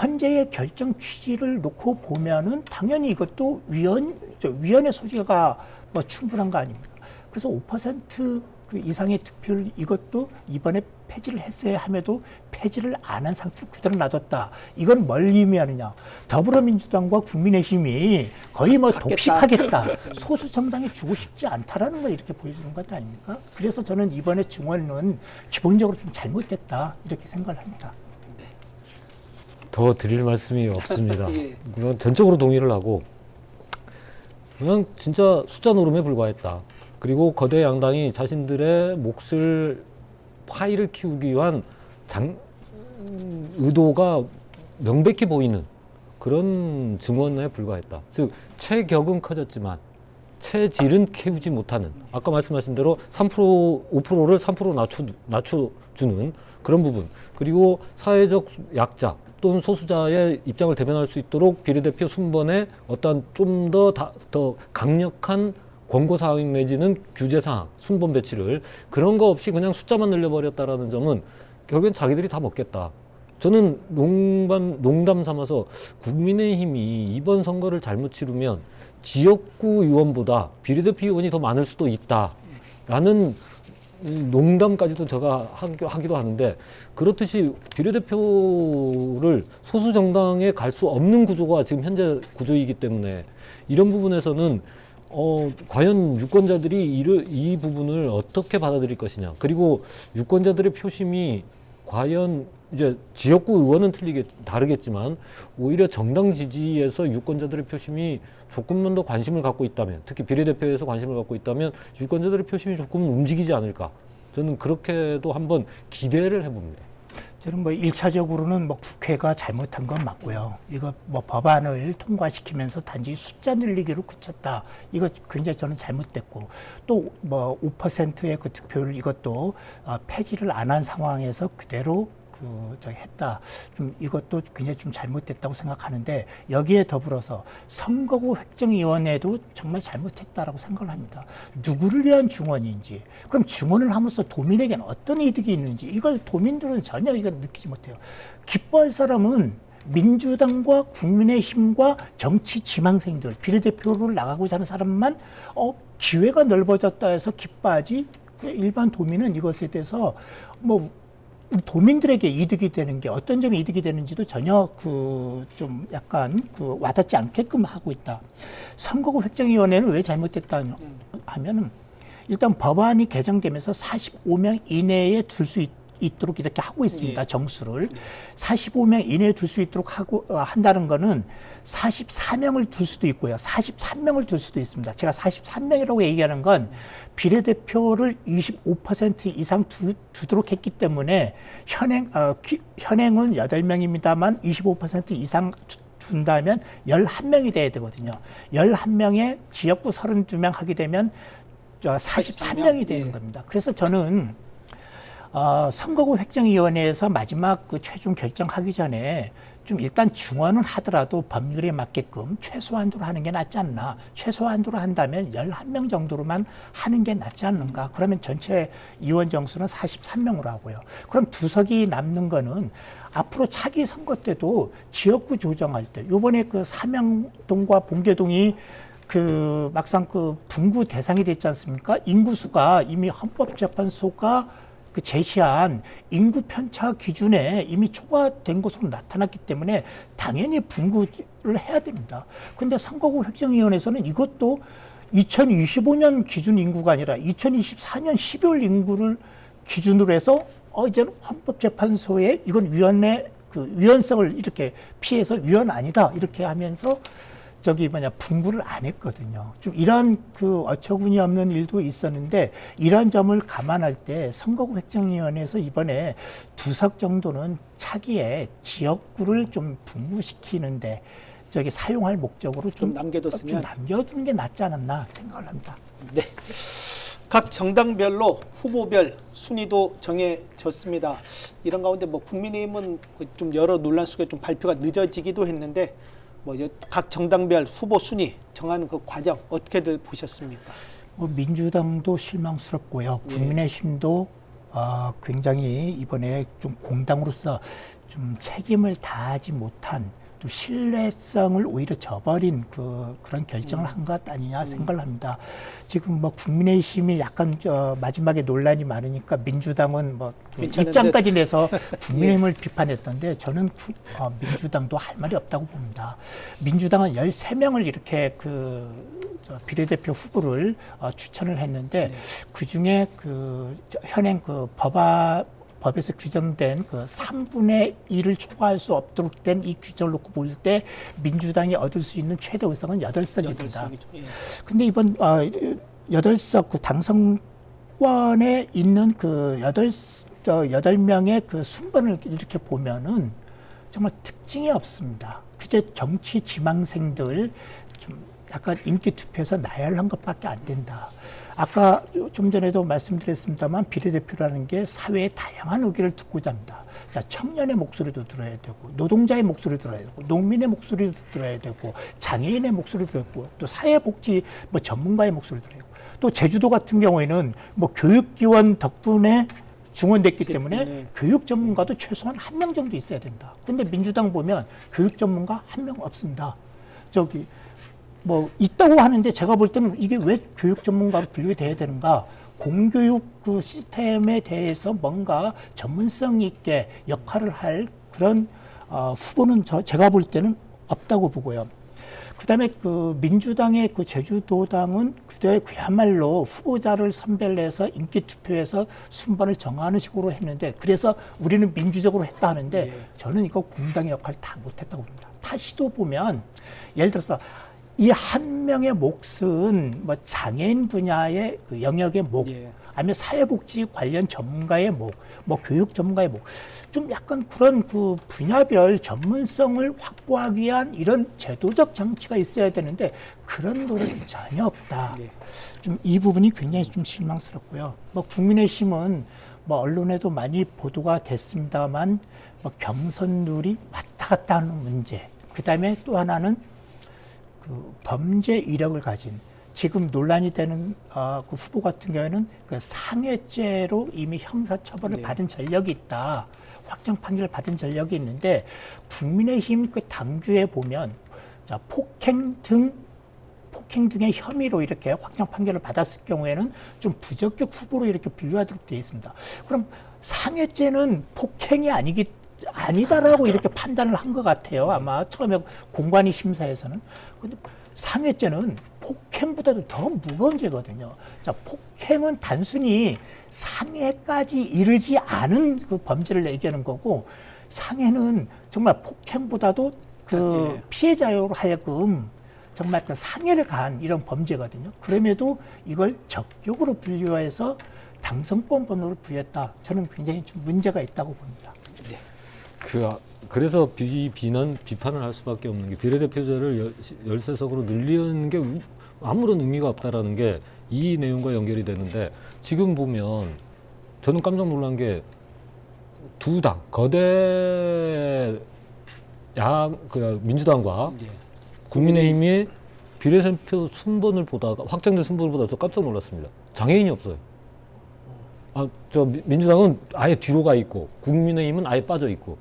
Speaker 3: 헌재의 결정 취지를 놓고 보면은 당연히 이것도 위헌의 소지가 뭐 충분한 거 아닙니까? 그래서 5% 그 이상의 득표를 이것도 이번에 폐지를 했어야 함에도 폐지를 안 한 상태로 그대로 놔뒀다. 이건 뭘 의미하느냐? 더불어민주당과 국민의힘이 거의 뭐 독식하겠다. 소수 정당이 주고 싶지 않다라는 걸 이렇게 보여주는 것 아닙니까? 그래서 저는 이번에 증언은 기본적으로 좀 잘못됐다 이렇게 생각을 합니다.
Speaker 2: 더 드릴 말씀이 없습니다.
Speaker 1: 예.
Speaker 2: 그냥 전적으로 동의를 하고 그냥 진짜 숫자 노름에 불과했다. 그리고 거대 양당이 자신들의 몫을 파이를 키우기 위한 의도가 명백히 보이는 그런 증언에 불과했다. 즉 체격은 커졌지만 체질은 키우지 못하는 아까 말씀하신 대로 3% 5%를 3% 낮춰주는 그런 부분 그리고 사회적 약자 또는 소수자의 입장을 대변할 수 있도록 비례대표 순번에 어떤 좀 더 강력한 권고사항 내지는 규제사항, 순번 배치를 그런 거 없이 그냥 숫자만 늘려버렸다라는 점은 결국엔 자기들이 다 먹겠다. 저는 농담 삼아서 국민의힘이 이번 선거를 잘못 치르면 지역구 의원보다 비례대표 의원이 더 많을 수도 있다라는 농담까지도 제가 하기도 하는데 그렇듯이 비례대표를 소수 정당에 갈 수 없는 구조가 지금 현재 구조이기 때문에 이런 부분에서는 과연 유권자들이 이 부분을 어떻게 받아들일 것이냐. 그리고 유권자들의 표심이 과연 이제 지역구 의원은 다르겠지만 오히려 정당 지지에서 유권자들의 표심이 조금만 더 관심을 갖고 있다면 특히 비례대표에서 관심을 갖고 있다면 유권자들의 표심이 조금 움직이지 않을까. 저는 그렇게도 한번 기대를 해봅니다.
Speaker 3: 저는 뭐 1차적으로는 뭐 국회가 잘못한 건 맞고요. 이거 뭐 법안을 통과시키면서 단지 숫자 늘리기로 그쳤다. 이거 굉장히 저는 잘못됐고 또 뭐 5%의 그 득표율 이것도 폐지를 안 한 상황에서 그대로 했다. 좀 이것도 굉장히 좀 잘못됐다고 생각하는데 여기에 더불어서 선거구 획정위원회도 정말 잘못했다라고 생각을 합니다. 누구를 위한 증언인지 그럼 증언을 함으로써 도민에게는 어떤 이득이 있는지 이걸 도민들은 전혀 이거 느끼지 못해요. 기뻐할 사람은 민주당과 국민의힘과 정치 지망생들 비례대표를 나가고자 하는 사람만 기회가 넓어졌다 해서 기뻐하지 일반 도민은 이것에 대해서 뭐 우리 도민들에게 이득이 되는 게 어떤 점이 이득이 되는지도 전혀 좀 약간 와닿지 않게끔 하고 있다. 선거구 획정위원회는 왜 잘못됐다 하면은 일단 법안이 개정되면서 45명 이내에 둘 수 있도록 이렇게 하고 있습니다.
Speaker 1: 예.
Speaker 3: 정수를 45명 이내에 둘 수 있도록 한다는 거는 44명을 둘 수도 있고요. 43명을 둘 수도 있습니다. 제가 43명이라고 얘기하는 건 비례대표를 25% 이상 두도록 했기 때문에 현행은 8명입니다만 25% 이상 둔다면 11명이 돼야 되거든요. 11명에 지역구 32명 하게 되면 43명이 되는 겁니다. 그래서 저는 선거구 획정위원회에서 마지막 최종 결정하기 전에 좀 일단 중원은 하더라도 법률에 맞게끔 최소한도로 하는 게 낫지 않나. 최소한도로 한다면 11명 정도로만 하는 게 낫지 않는가. 그러면 전체 의원 정수는 43명으로 하고요. 그럼 두 석이 남는 거는 앞으로 차기 선거 때도 지역구 조정할 때 요번에 삼양동과 봉계동이 막상 분구 대상이 됐지 않습니까? 인구수가 이미 헌법재판소가 제시한 인구 편차 기준에 이미 초과된 것으로 나타났기 때문에 당연히 분구를 해야 됩니다. 그런데 선거구 획정위원회에서는 이것도 2025년 기준 인구가 아니라 2024년 12월 인구를 기준으로 해서 이제는 헌법재판소에 이건 위헌의 그 위헌성을 이렇게 피해서 위헌 아니다 이렇게 하면서 분부를 안 했거든요. 좀 이런 그 어처구니 없는 일도 있었는데 이런 점을 감안할 때 선거구 획정위원회에서 이번에 2석 정도는 차기에 지역구를 좀 분부시키는데 사용할 목적으로 좀
Speaker 1: 남겨뒀으면
Speaker 3: 남겨두는 게 낫지 않았나 생각을 합니다.
Speaker 1: 네. 각 정당별로 후보별 순위도 정해졌습니다. 이런 가운데 국민의힘은 좀 여러 논란 속에 좀 발표가 늦어지기도 했는데 각 정당별 후보 순위 정하는 그 과정 어떻게들 보셨습니까?
Speaker 3: 민주당도 실망스럽고요. 국민의힘도 굉장히 이번에 좀 공당으로서 좀 책임을 다하지 못한 또 신뢰성을 오히려 저버린 그런 결정을 한 것 아니냐 생각을 합니다. 지금 국민의힘이 약간 마지막에 논란이 많으니까 민주당은 입장까지 내서 국민의힘을 비판했던데 저는 민주당도 할 말이 없다고 봅니다. 민주당은 13명을 이렇게 비례대표 후보를 추천을 했는데 그 중에 현행 법에서 규정된 3분의 1을 초과할 수 없도록 된 이 규정을 놓고 볼 때 민주당이 얻을 수 있는 최대 의석은 8석입니다. 근데 이번 8석 당선권에 있는 8명의 순번을 이렇게 보면은 정말 특징이 없습니다. 그저 정치 지망생들 좀 약간 인기 투표에서 나열한 것밖에 안 된다. 아까 좀 전에도 말씀드렸습니다만 비례대표라는 게 사회의 다양한 의견을 듣고자 합니다. 자, 청년의 목소리도 들어야 되고 노동자의 목소리도 들어야 되고 농민의 목소리도 들어야 되고 장애인의 목소리도 들어야 되고 또 사회복지 전문가의 목소리도 들어야 되고 또 제주도 같은 경우에는 교육기원 덕분에 중원됐기 때문에 교육 전문가도 최소한 1명 정도 있어야 된다. 근데 민주당 보면 교육 전문가 1명 없습니다. 있다고 하는데 제가 볼 때는 이게 왜 교육 전문가로 분류돼야 되는가? 공교육 시스템에 대해서 뭔가 전문성 있게 역할을 할 그런 후보는 제가 볼 때는 없다고 보고요. 그다음에 민주당의 제주도당은 그야말로 후보자를 선별해서 인기 투표해서 순번을 정하는 식으로 했는데 그래서 우리는 민주적으로 했다 하는데 저는 이거 공당의 역할을 다 못했다고 봅니다. 다시도 보면 예를 들어서 이 한 명의 몫은 장애인 분야의 영역의 몫, 아니면 사회복지 관련 전문가의 몫, 교육 전문가의 몫, 좀 약간 그런 분야별 전문성을 확보하기 위한 이런 제도적 장치가 있어야 되는데 그런 노력이 전혀 없다. 좀 이 부분이 굉장히 좀 실망스럽고요. 국민의힘은 언론에도 많이 보도가 됐습니다만 경선룰이 왔다 갔다 하는 문제. 그 다음에 또 하나는 범죄 이력을 가진 지금 논란이 되는 후보 같은 경우에는 상해죄로 이미 형사처벌을 받은 전력이 있다. 확정 판결을 받은 전력이 있는데 국민의힘 당규에 보면 폭행 등의 혐의로 이렇게 확정 판결을 받았을 경우에는 좀 부적격 후보로 이렇게 분류하도록 되어 있습니다. 그럼 상해죄는 폭행이 아니다라고 이렇게 판단을 한 것 같아요. 아마 처음에 공관위 심사에서는. 근데 상해죄는 폭행보다도 더 무거운 죄거든요. 자, 폭행은 단순히 상해까지 이르지 않은 범죄를 얘기하는 거고, 상해는 정말 폭행보다도 피해자로 하여금 정말 상해를 가한 이런 범죄거든요. 그럼에도 이걸 적격으로 분류해서 당선권 번호를 부여했다. 저는 굉장히 좀 문제가 있다고 봅니다.
Speaker 2: 그래서 비판을 할 수밖에 없는 게 비례대표제를 13석으로 늘리는 게 아무런 의미가 없다라는 게 이 내용과 연결이 되는데 지금 보면 저는 깜짝 놀란 게 두 당 거대 민주당과 국민의힘이 비례대표 순번을 보다가 확정된 순번을 보다가 저 깜짝 놀랐습니다. 장애인이 없어요. 민주당은 아예 뒤로 가 있고 국민의힘은 아예 빠져 있고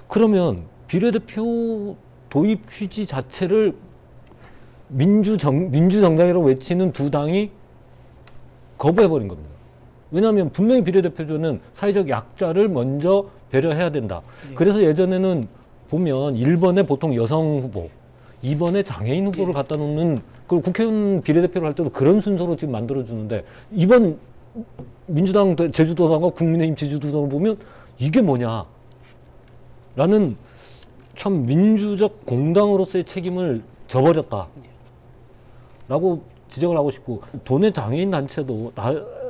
Speaker 2: 그러면 비례대표 도입 취지 자체를 민주정당이라고 외치는 두 당이 거부해버린 겁니다. 왜냐하면 분명히 비례대표제는 사회적 약자를 먼저 배려해야 된다. 그래서 예전에는 보면 1번에 보통 여성 후보, 2번에 장애인 후보를 갖다 놓는 그리고 국회의원 비례대표를 할 때도 그런 순서로 지금 만들어주는데 이번 민주당 제주도당과 국민의힘 제주도당을 보면 이게 뭐냐 라는 참 민주적 공당으로서의 책임을 져버렸다 라고 지적을 하고 싶고 도내 당해인 단체도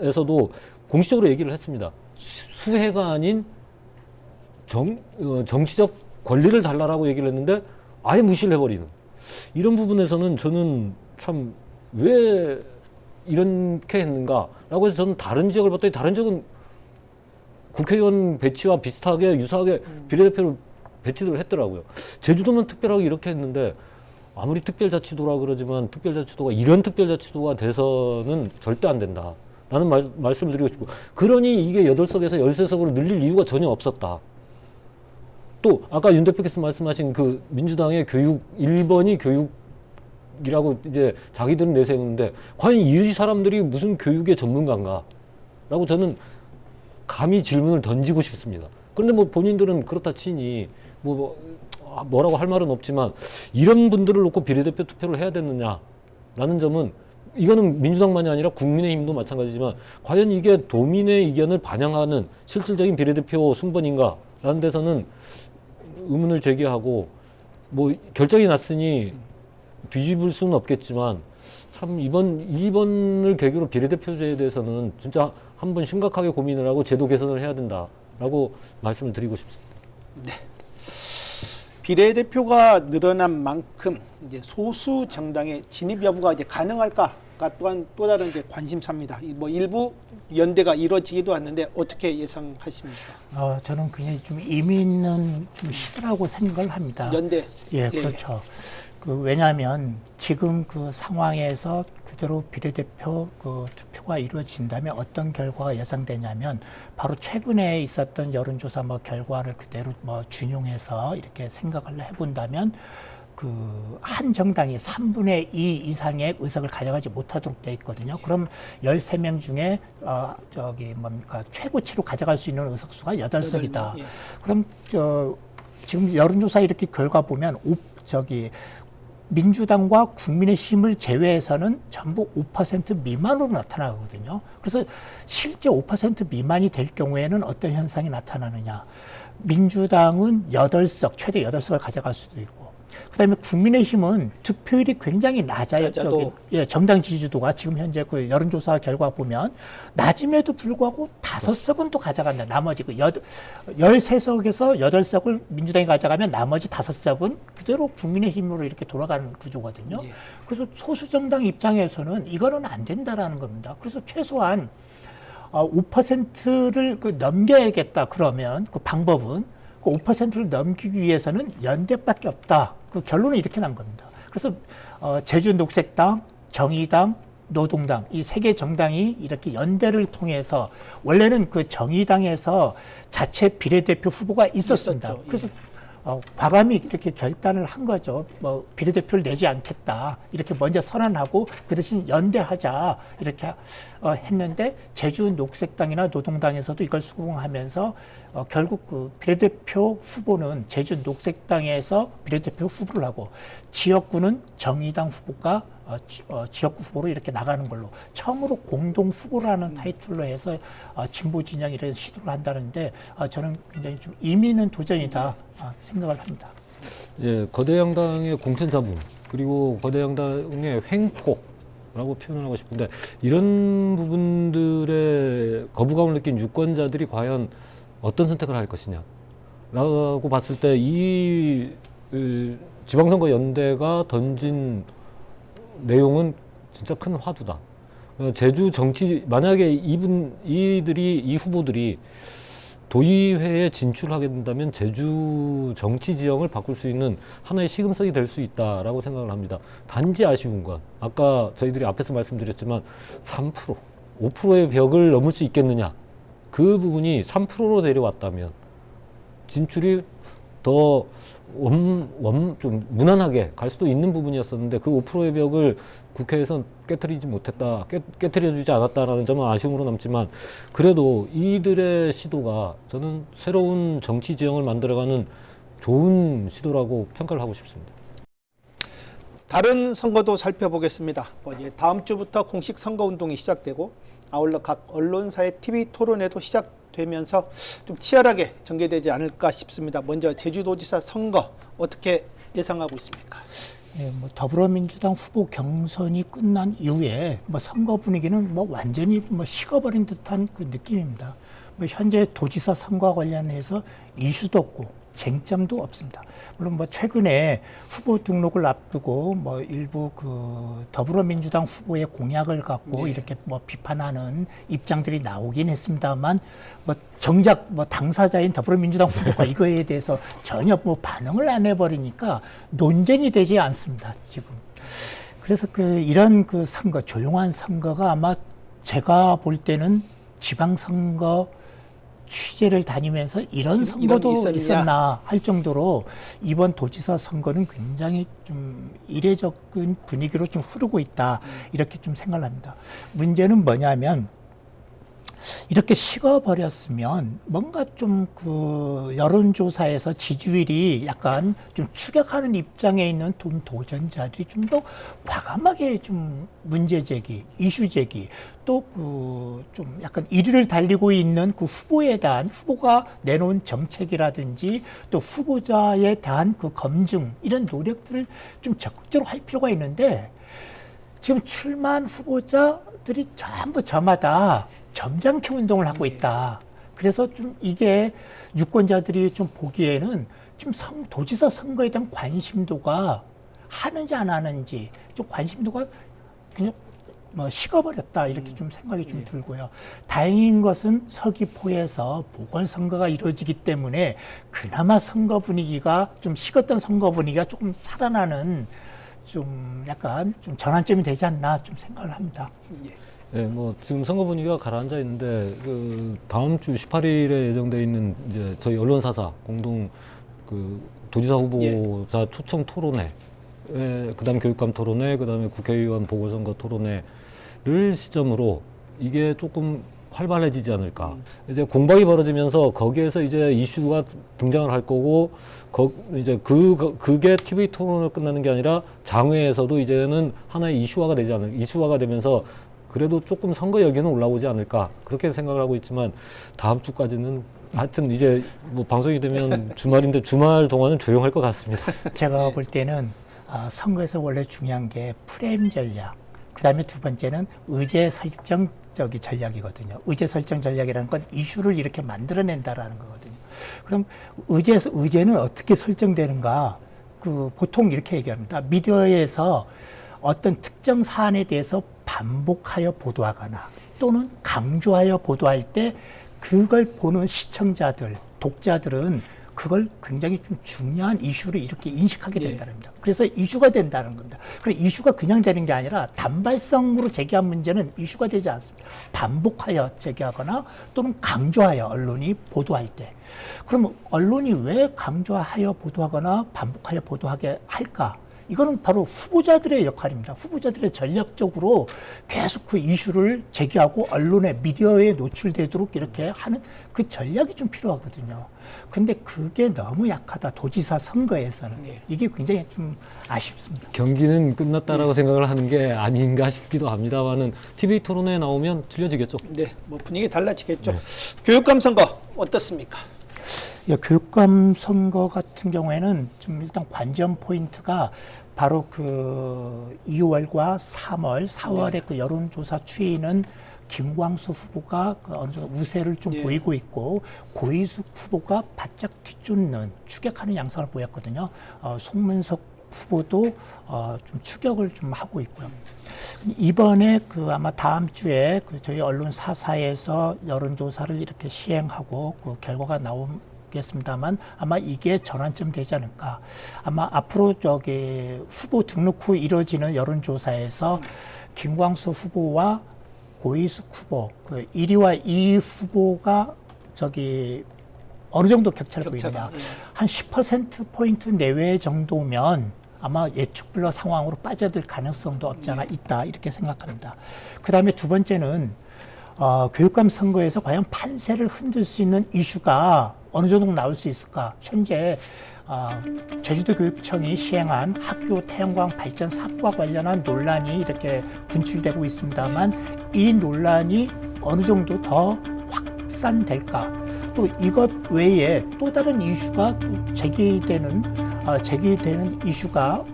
Speaker 2: 에서도 공식적으로 얘기를 했습니다. 수혜가 아닌 정치적 권리를 달라라고 얘기를 했는데 아예 무시를 해버리는 이런 부분에서는 저는 참 왜 이렇게 했는가라고 해서 저는 다른 지역을 봤더니 다른 지역은 국회의원 배치와 비슷하게 유사하게 비례대표를 배치를 했더라고요. 제주도는 특별하게 이렇게 했는데 아무리 특별자치도라 그러지만 특별자치도가 이런 특별자치도가 돼서는 절대 안 된다. 라는 말씀을 드리고 싶고 그러니 이게 8석에서 13석으로 늘릴 이유가 전혀 없었다. 또 아까 윤 대표께서 말씀하신 그 민주당의 교육 1번이 교육이라고 이제 자기들은 내세우는데 과연 이 사람들이 무슨 교육의 전문가인가? 라고 저는 감히 질문을 던지고 싶습니다. 그런데 뭐 본인들은 그렇다 치니 뭐라고 할 말은 없지만 이런 분들을 놓고 비례대표 투표를 해야 되느냐라는 점은 이거는 민주당만이 아니라 국민의힘도 마찬가지지만 과연 이게 도민의 의견을 반영하는 실질적인 비례대표 순번인가라는 데서는 의문을 제기하고 뭐 결정이 났으니 뒤집을 수는 없겠지만 참 이번을 계기로 비례대표제에 대해서는 진짜 한번 심각하게 고민을 하고 제도 개선을 해야 된다라고 말씀을 드리고 싶습니다.
Speaker 1: 네. 비례대표가 늘어난 만큼 이제 소수 정당의 진입 여부가 이제 가능할까가 또한 또 다른 이제 관심사입니다. 뭐 일부 연대가 이루어지기도 하는데 어떻게 예상하십니까?
Speaker 3: 저는 굉장히 좀 의미 있는 좀 시도라고 생각을 합니다.
Speaker 1: 연대.
Speaker 3: 예, 그렇죠. 왜냐하면 지금 그 상황에서 그대로 비례대표 투표가 이루어진다면 어떤 결과가 예상되냐면 바로 최근에 있었던 여론조사 결과를 그대로 준용해서 이렇게 생각을 해본다면 한 정당이 3분의 2 이상의 의석을 가져가지 못하도록 돼 있거든요. 그럼 13명 중에 최고치로 가져갈 수 있는 의석수가 8석이다.
Speaker 1: 예.
Speaker 3: 그럼 지금 여론조사 이렇게 결과 보면 민주당과 국민의힘을 제외해서는 전부 5% 미만으로 나타나거든요. 그래서 실제 5% 미만이 될 경우에는 어떤 현상이 나타나느냐. 민주당은 8석, 최대 8석을 가져갈 수도 있고, 그 다음에 국민의힘은 투표율이 굉장히 낮아요. 정당 지지도가 지금 현재 그 여론조사 결과 보면 낮음에도 불구하고 5석은 또 가져간다. 나머지 13석에서 8석을 민주당이 가져가면 나머지 5석은 그대로 국민의힘으로 이렇게 돌아가는 구조거든요.
Speaker 1: 예.
Speaker 3: 그래서 소수정당 입장에서는 이거는 안 된다라는 겁니다. 그래서 최소한 5%를 넘겨야겠다. 그러면 그 방법은 5%를 넘기기 위해서는 연대밖에 없다. 그 결론은 이렇게 난 겁니다. 그래서 제주녹색당, 정의당, 노동당 이 3개 정당이 이렇게 연대를 통해서 원래는 그 정의당에서 자체 비례대표 후보가 있었습니다.
Speaker 1: 있었죠. 예.
Speaker 3: 그래서 과감히 이렇게 결단을 한 거죠. 비례대표를 내지 않겠다. 이렇게 먼저 선언하고 그 대신 연대하자. 이렇게 했는데 제주 녹색당이나 노동당에서도 이걸 수긍하면서 결국 그 비례대표 후보는 제주 녹색당에서 비례대표 후보를 하고 지역구는 정의당 후보가 지역구 후보로 이렇게 나가는 걸로 처음으로 공동 후보라는 타이틀로 해서 진보 진영이 이런 시도를 한다는데 저는 굉장히 좀 의미 있는 도전이다 생각을 합니다.
Speaker 2: 예, 거대 양당의 공천 자본 그리고 거대 양당의 횡포라고 표현을 하고 싶은데 이런 부분들의 거부감을 느낀 유권자들이 과연 어떤 선택을 할 것이냐라고 봤을 때 이 지방선거 연대가 던진 내용은 진짜 큰 화두다. 제주 정치 만약에 이 후보들이 도의회에 진출하게 된다면 제주 정치 지형을 바꿀 수 있는 하나의 시금석이 될 수 있다라고 생각을 합니다. 단지 아쉬운 건 아까 저희들이 앞에서 말씀드렸지만 3%, 5%의 벽을 넘을 수 있겠느냐. 그 부분이 3%로 내려왔다면 진출이 더 좀 무난하게 갈 수도 있는 부분이었었는데 그 5%의 벽을 국회에서 깨트리지 못했다, 깨트려주지 않았다라는 점은 아쉬움으로 남지만 그래도 이들의 시도가 저는 새로운 정치 지형을 만들어가는 좋은 시도라고 평가를 하고 싶습니다.
Speaker 1: 다른 선거도 살펴보겠습니다. 다음 주부터 공식 선거 운동이 시작되고 아울러 각 언론사의 TV 토론회도 시작되면서 좀 치열하게 전개되지 않을까 싶습니다. 먼저 제주도지사 선거 어떻게 예상하고 있습니까?
Speaker 3: 예, 뭐 더불어민주당 후보 경선이 끝난 이후에 뭐 선거 분위기는 뭐 완전히 뭐 식어버린 듯한 그 느낌입니다. 뭐 현재 도지사 선거와 관련해서 이슈도 없고 쟁점도 없습니다. 물론 뭐 최근에 후보 등록을 앞두고 뭐 일부 그 더불어민주당 후보의 공약을 갖고 이렇게 뭐 비판하는 입장들이 나오긴 했습니다만 뭐 정작 뭐 당사자인 더불어민주당 후보가 이거에 대해서 전혀 뭐 반응을 안 해버리니까 논쟁이 되지 않습니다, 지금. 그래서 이런 선거, 조용한 선거가 아마 제가 볼 때는 지방선거 취재를 다니면서 이런 선거도 있었나 할 정도로 이번 도지사 선거는 굉장히 좀 이례적인 분위기로 좀 흐르고 있다. 이렇게 좀 생각을 합니다. 문제는 뭐냐면 이렇게 식어버렸으면 뭔가 좀 여론조사에서 지지율이 약간 좀 추격하는 입장에 있는 도전자들이 좀 더 과감하게 좀 문제 제기, 이슈 제기, 또 좀 약간 1위를 달리고 있는 후보에 대한 후보가 내놓은 정책이라든지 또 후보자에 대한 검증 이런 노력들을 좀 적극적으로 할 필요가 있는데 지금 출마한 후보자들이 전부 저마다 점잖게 운동을 하고 있다. 그래서 좀 이게 유권자들이 좀 보기에는 좀 도지사 선거에 대한 관심도가 하는지 안 하는지 좀 관심도가 그냥 뭐 식어버렸다 이렇게 좀 생각이 좀 들고요. 다행인 것은 서귀포에서 보궐선거가 이루어지기 때문에 그나마 선거 분위기가 좀 식었던 선거 분위기가 조금 살아나는 좀 약간 좀 전환점이 되지 않나 좀 생각을 합니다.
Speaker 2: 네, 뭐 지금 선거 분위기가 가라앉아 있는데 다음 주 18일에 예정돼 있는 이제 저희 언론사사 공동 도지사 후보자 초청 토론회, 그다음 교육감 토론회, 그다음에 국회의원 보궐선거 토론회를 시점으로 이게 조금 활발해지지 않을까. 이제 공방이 벌어지면서 거기에서 이제 이슈가 등장을 할 거고, 이제 그게 TV 토론으로 끝나는 게 아니라 장외에서도 이제는 하나의 이슈화가 되면서 그래도 조금 선거 열기는 올라오지 않을까 그렇게 생각을 하고 있지만 다음 주까지는 하여튼 이제 뭐 방송이 되면 주말인데 주말 동안은 조용할 것 같습니다.
Speaker 3: 제가 볼 때는 선거에서 원래 중요한 게 프레임 전략, 그 다음에 두 번째는 의제 설정 전략이거든요. 의제 설정 전략이라는 건 이슈를 이렇게 만들어낸다라는 거거든요. 그럼 의제는 어떻게 설정되는가? 보통 이렇게 얘기합니다. 미디어에서 어떤 특정 사안에 대해서 반복하여 보도하거나 또는 강조하여 보도할 때 그걸 보는 시청자들, 독자들은 그걸 굉장히 좀 중요한 이슈로 이렇게 인식하게 된다는 겁니다. 그래서 이슈가 된다는 겁니다. 그리고 이슈가 그냥 되는 게 아니라 단발성으로 제기한 문제는 이슈가 되지 않습니다. 반복하여 제기하거나 또는 강조하여 언론이 보도할 때. 그러면 언론이 왜 강조하여 보도하거나 반복하여 보도하게 할까? 이거는 바로 후보자들의 역할입니다. 후보자들의 전략적으로 계속 그 이슈를 제기하고 언론에 미디어에 노출되도록 이렇게 하는 그 전략이 좀 필요하거든요. 근데 그게 너무 약하다. 도지사 선거에서는. 이게 굉장히 좀 아쉽습니다.
Speaker 2: 경기는 끝났다라고 생각을 하는 게 아닌가 싶기도 합니다만은 TV 토론에 나오면 틀려지겠죠.
Speaker 1: 네, 뭐 분위기 달라지겠죠. 교육감 선거 어떻습니까?
Speaker 3: 교육감 선거 같은 경우에는 좀 일단 관전 포인트가 바로 2월과 3월, 4월의 여론조사 추이는 김광수 후보가 어느 정도 우세를 좀 보이고 있고 고희숙 후보가 바짝 뒤쫓는 추격하는 양상을 보였거든요. 송문석 후보도 좀 추격을 좀 하고 있고요. 이번에 아마 다음 주에 저희 언론 사사에서 여론조사를 이렇게 시행하고 결과가 나오겠습니다만 아마 이게 전환점 되지 않을까. 아마 앞으로 후보 등록 후 이루어지는 여론조사에서 김광수 후보와 고희숙 후보 1위와 2위 후보가 어느 정도 격차를 보이느냐. 한 10%포인트 내외 정도면 아마 예측 불허 상황으로 빠져들 가능성도 없지 않아 있다. 이렇게 생각합니다. 그 다음에 두 번째는 교육감 선거에서 과연 판세를 흔들 수 있는 이슈가 어느 정도 나올 수 있을까. 현재 제주도교육청이 시행한 학교 태양광 발전 사업과 관련한 논란이 이렇게 분출되고 있습니다만 이 논란이 어느 정도 더 확산될까? 또 이것 외에 또 다른 이슈가 또 제기되는 이슈가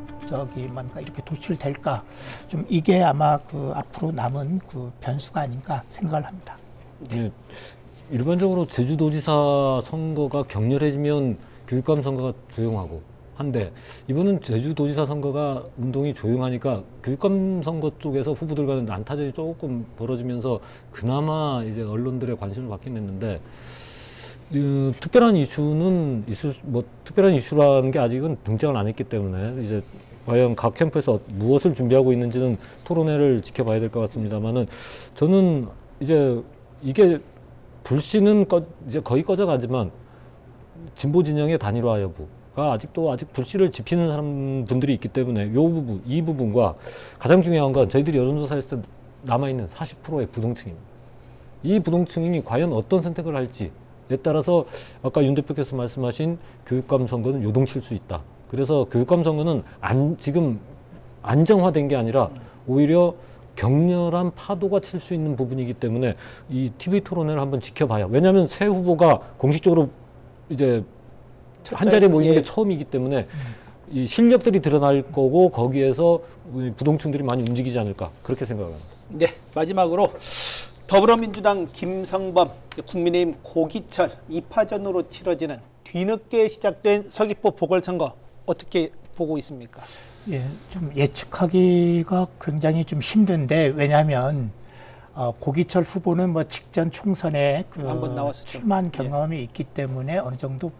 Speaker 3: 이렇게 도출될까? 좀 이게 아마 그 앞으로 남은 그 변수가 아닌가 생각을 합니다.
Speaker 2: 네. 일반적으로 제주도지사 선거가 격렬해지면 교육감 선거가 조용하고 한데 이번은 제주도지사 선거가 운동이 조용하니까 교육감 선거 쪽에서 후보들과는 난타전이 조금 벌어지면서 그나마 이제 언론들의 관심을 받긴 했는데 특별한 이슈는 특별한 이슈라는 게 아직은 등장을 안 했기 때문에 이제 과연 각 캠프에서 무엇을 준비하고 있는지는 토론회를 지켜봐야 될 것 같습니다만은 저는 이제 이게 불씨는 이제 거의 꺼져가지만 진보 진영의 단일화 여부가 아직 불씨를 지피는 분들이 있기 때문에 이 부분과 가장 중요한 건 저희들이 여론조사에서 남아있는 40%의 부동층입니다. 이 부동층이 과연 어떤 선택을 할지에 따라서 아까 윤 대표께서 말씀하신 교육감 선거는 요동칠 수 있다. 그래서 교육감 선거는 지금 안정화된 게 아니라 오히려 격렬한 파도가 칠 수 있는 부분이기 때문에 이 TV 토론회를 한번 지켜봐야. 왜냐하면 새 후보가 공식적으로 이제 한 자리에 모이는 게 처음이기 때문에 이 실력들이 드러날 거고 거기에서 부동층들이 많이 움직이지 않을까 그렇게 생각합니다.
Speaker 1: 네, 마지막으로 더불어민주당 김성범, 국민의힘 고기철 2파전으로 치러지는 뒤늦게 시작된 서귀포 보궐선거 어떻게 보고 있습니까?
Speaker 3: 예, 좀 예측하기가 굉장히 좀 힘든데 왜냐하면 고기철 후보는 뭐 직전 총선에
Speaker 1: 한번 나왔었죠.
Speaker 3: 출마한 경험이 있기 때문에 어느 정도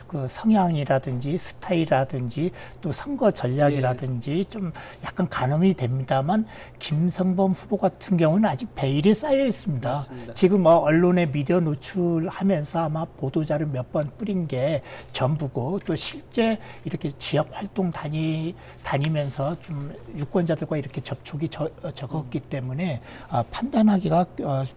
Speaker 3: 그 성향이라든지 스타일이라든지 또 선거 전략이라든지 좀 약간 가늠이 됩니다만 김성범 후보 같은 경우는 아직 베일이 쌓여 있습니다.
Speaker 1: 맞습니다.
Speaker 3: 지금 뭐 언론에 미디어 노출하면서 아마 보도자료 몇 번 뿌린 게 전부고 또 실제 이렇게 지역 활동 다니면서 좀 유권자들과 이렇게 접촉이 적었기 때문에 판단하기가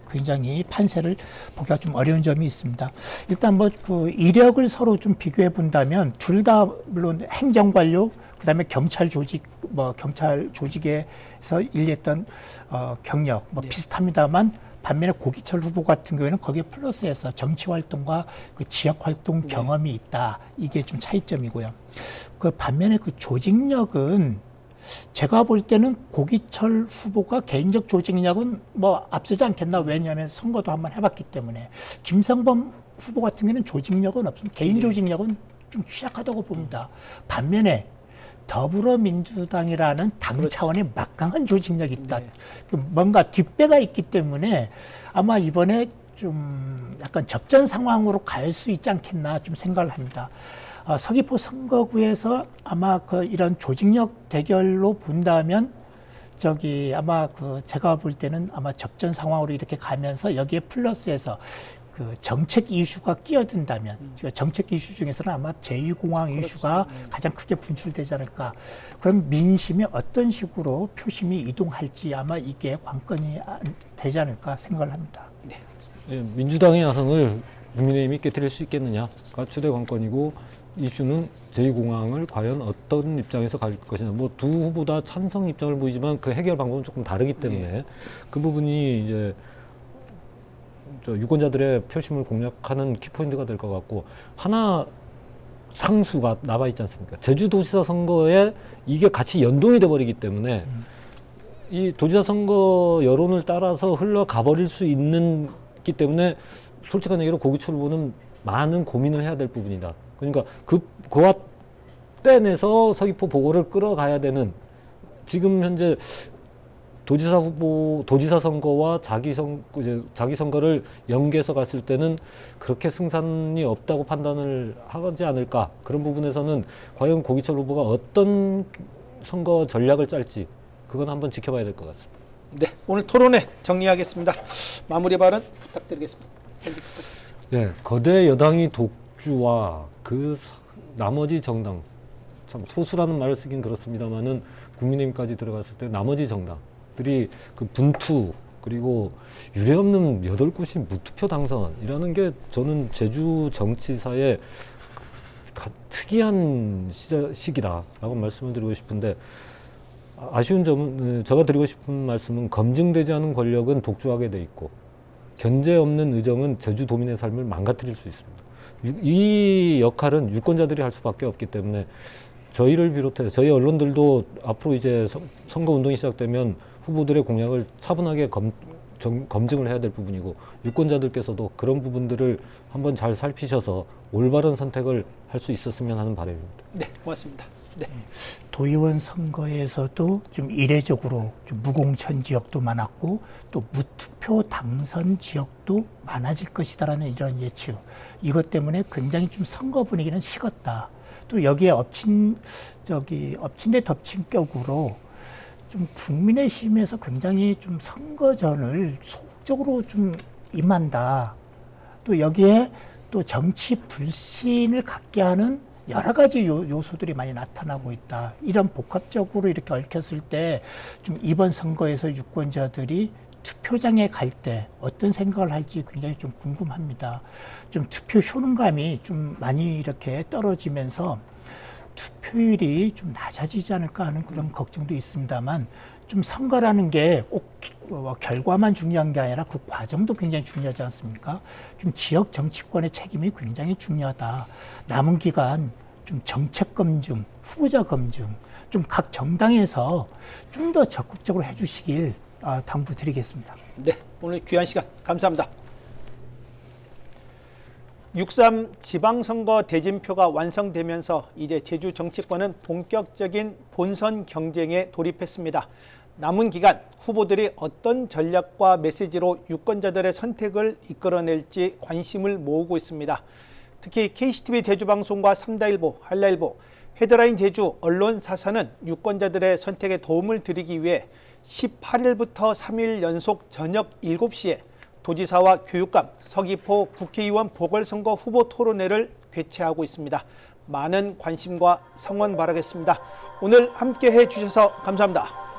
Speaker 3: 굉장히 판세를 보기가 좀 어려운 점이 있습니다. 일단 뭐 그 이력을 서로 좀 비교해 본다면 둘 다 물론 행정관료 그다음에 경찰 조직에서 일했던 경력 비슷합니다만 반면에 고기철 후보 같은 경우에는 거기에 플러스해서 정치 활동과 그 지역 활동 경험이 있다. 이게 좀 차이점이고요. 그 반면에 그 조직력은 제가 볼 때는 고기철 후보가 개인적 조직력은 뭐 앞서지 않겠나. 왜냐하면 선거도 한번 해봤기 때문에. 김성범 후보 같은 경우는 조직력은 없습니다. 개인 조직력은 좀 취약하다고 봅니다. 반면에 더불어민주당이라는 당 차원의 막강한 조직력이 있다. 뭔가 뒷배가 있기 때문에 아마 이번에 좀 약간 접전 상황으로 갈 수 있지 않겠나 좀 생각을 합니다. 서귀포 선거구에서 아마 이런 조직력 대결로 본다면 아마 제가 볼 때는 아마 접전 상황으로 이렇게 가면서 여기에 플러스해서 그 정책 이슈가 끼어든다면 정책 이슈 중에서는 아마 제2공항 이슈가 가장 크게 분출되지 않을까. 그럼 민심이 어떤 식으로 표심이 이동할지 아마 이게 관건이 되지 않을까 생각을 합니다.
Speaker 1: 네.
Speaker 2: 예, 민주당의 야성을 국민의힘이 깨뜨릴 수 있겠느냐가 최대 관건이고 이슈는 제2공항을 과연 어떤 입장에서 갈 것이냐. 뭐 두 후보 다 찬성 입장을 보이지만 그 해결 방법은 조금 다르기 때문에 그 부분이 이제 유권자들의 표심을 공략하는 키포인트가 될 것 같고 하나 상수가 남아 있지 않습니까? 제주도지사 선거에 이게 같이 연동이 돼 버리기 때문에 이 도지사 선거 여론을 따라서 흘러가 버릴 수 있기 때문에 솔직한 얘기로 고기철 후보는 많은 고민을 해야 될 부분이다. 그러니까 그와 떼내서 서귀포 보궐을 끌어가야 되는 지금 현재 도지사 선거와 자기 선거를 연계해서 갔을 때는 그렇게 승산이 없다고 판단을 하지 않을까. 그런 부분에서는 과연 고기철 후보가 어떤 선거 전략을 짤지 그건 한번 지켜봐야 될 것 같습니다.
Speaker 1: 네, 오늘 토론회 정리하겠습니다. 마무리 발언 부탁드리겠습니다.
Speaker 2: 네, 거대 여당이 독주와 그 나머지 정당, 참 소수라는 말을 쓰긴 그렇습니다만은 국민의힘까지 들어갔을 때 나머지 정당들이 그 분투 그리고 유례없는 8곳이 무투표 당선이라는 게 저는 제주 정치사에 특이한 시기다라고 말씀을 드리고 싶은데 아쉬운 점은 제가 드리고 싶은 말씀은 검증되지 않은 권력은 독주하게 돼 있고 견제 없는 의정은 제주도민의 삶을 망가뜨릴 수 있습니다. 이 역할은 유권자들이 할 수밖에 없기 때문에 저희를 비롯해 저희 언론들도 앞으로 이제 선거 운동이 시작되면 후보들의 공약을 차분하게 검증을 해야 될 부분이고 유권자들께서도 그런 부분들을 한번 잘 살피셔서 올바른 선택을 할 수 있었으면 하는 바람입니다.
Speaker 1: 네, 고맙습니다. 네.
Speaker 3: 도의원 선거에서도 좀 이례적으로 좀 무공천 지역도 많았고 또 무투표 당선 지역도 많아질 것이다라는 이런 예측. 이것 때문에 굉장히 좀 선거 분위기는 식었다. 또 여기에 엎친 데 덮친 격으로 좀 국민의힘에서 굉장히 좀 선거전을 소극적으로 좀 임한다. 또 여기에 또 정치 불신을 갖게 하는 여러 가지 요소들이 많이 나타나고 있다. 이런 복합적으로 이렇게 얽혔을 때 좀 이번 선거에서 유권자들이 투표장에 갈 때 어떤 생각을 할지 굉장히 좀 궁금합니다. 좀 투표 효능감이 좀 많이 이렇게 떨어지면서 투표율이 좀 낮아지지 않을까 하는 그런 걱정도 있습니다만 좀 선거라는 게 꼭 결과만 중요한 게 아니라 그 과정도 굉장히 중요하지 않습니까? 좀 지역 정치권의 책임이 굉장히 중요하다. 남은 기간 좀 정책 검증, 후보자 검증, 좀 각 정당에서 좀 더 적극적으로 해주시길 당부드리겠습니다.
Speaker 1: 네, 오늘 귀한 시간 감사합니다. 6.3 지방선거 대진표가 완성되면서 이제 제주 정치권은 본격적인 본선 경쟁에 돌입했습니다. 남은 기간 후보들이 어떤 전략과 메시지로 유권자들의 선택을 이끌어낼지 관심을 모으고 있습니다. 특히 KCTV 제주방송과 삼다일보, 한라일보, 헤드라인 제주 언론사사는 유권자들의 선택에 도움을 드리기 위해 18일부터 3일 연속 저녁 7시에 도지사와 교육감, 서귀포 국회의원 보궐선거 후보 토론회를 개최하고 있습니다. 많은 관심과 성원 바라겠습니다. 오늘 함께해 주셔서 감사합니다.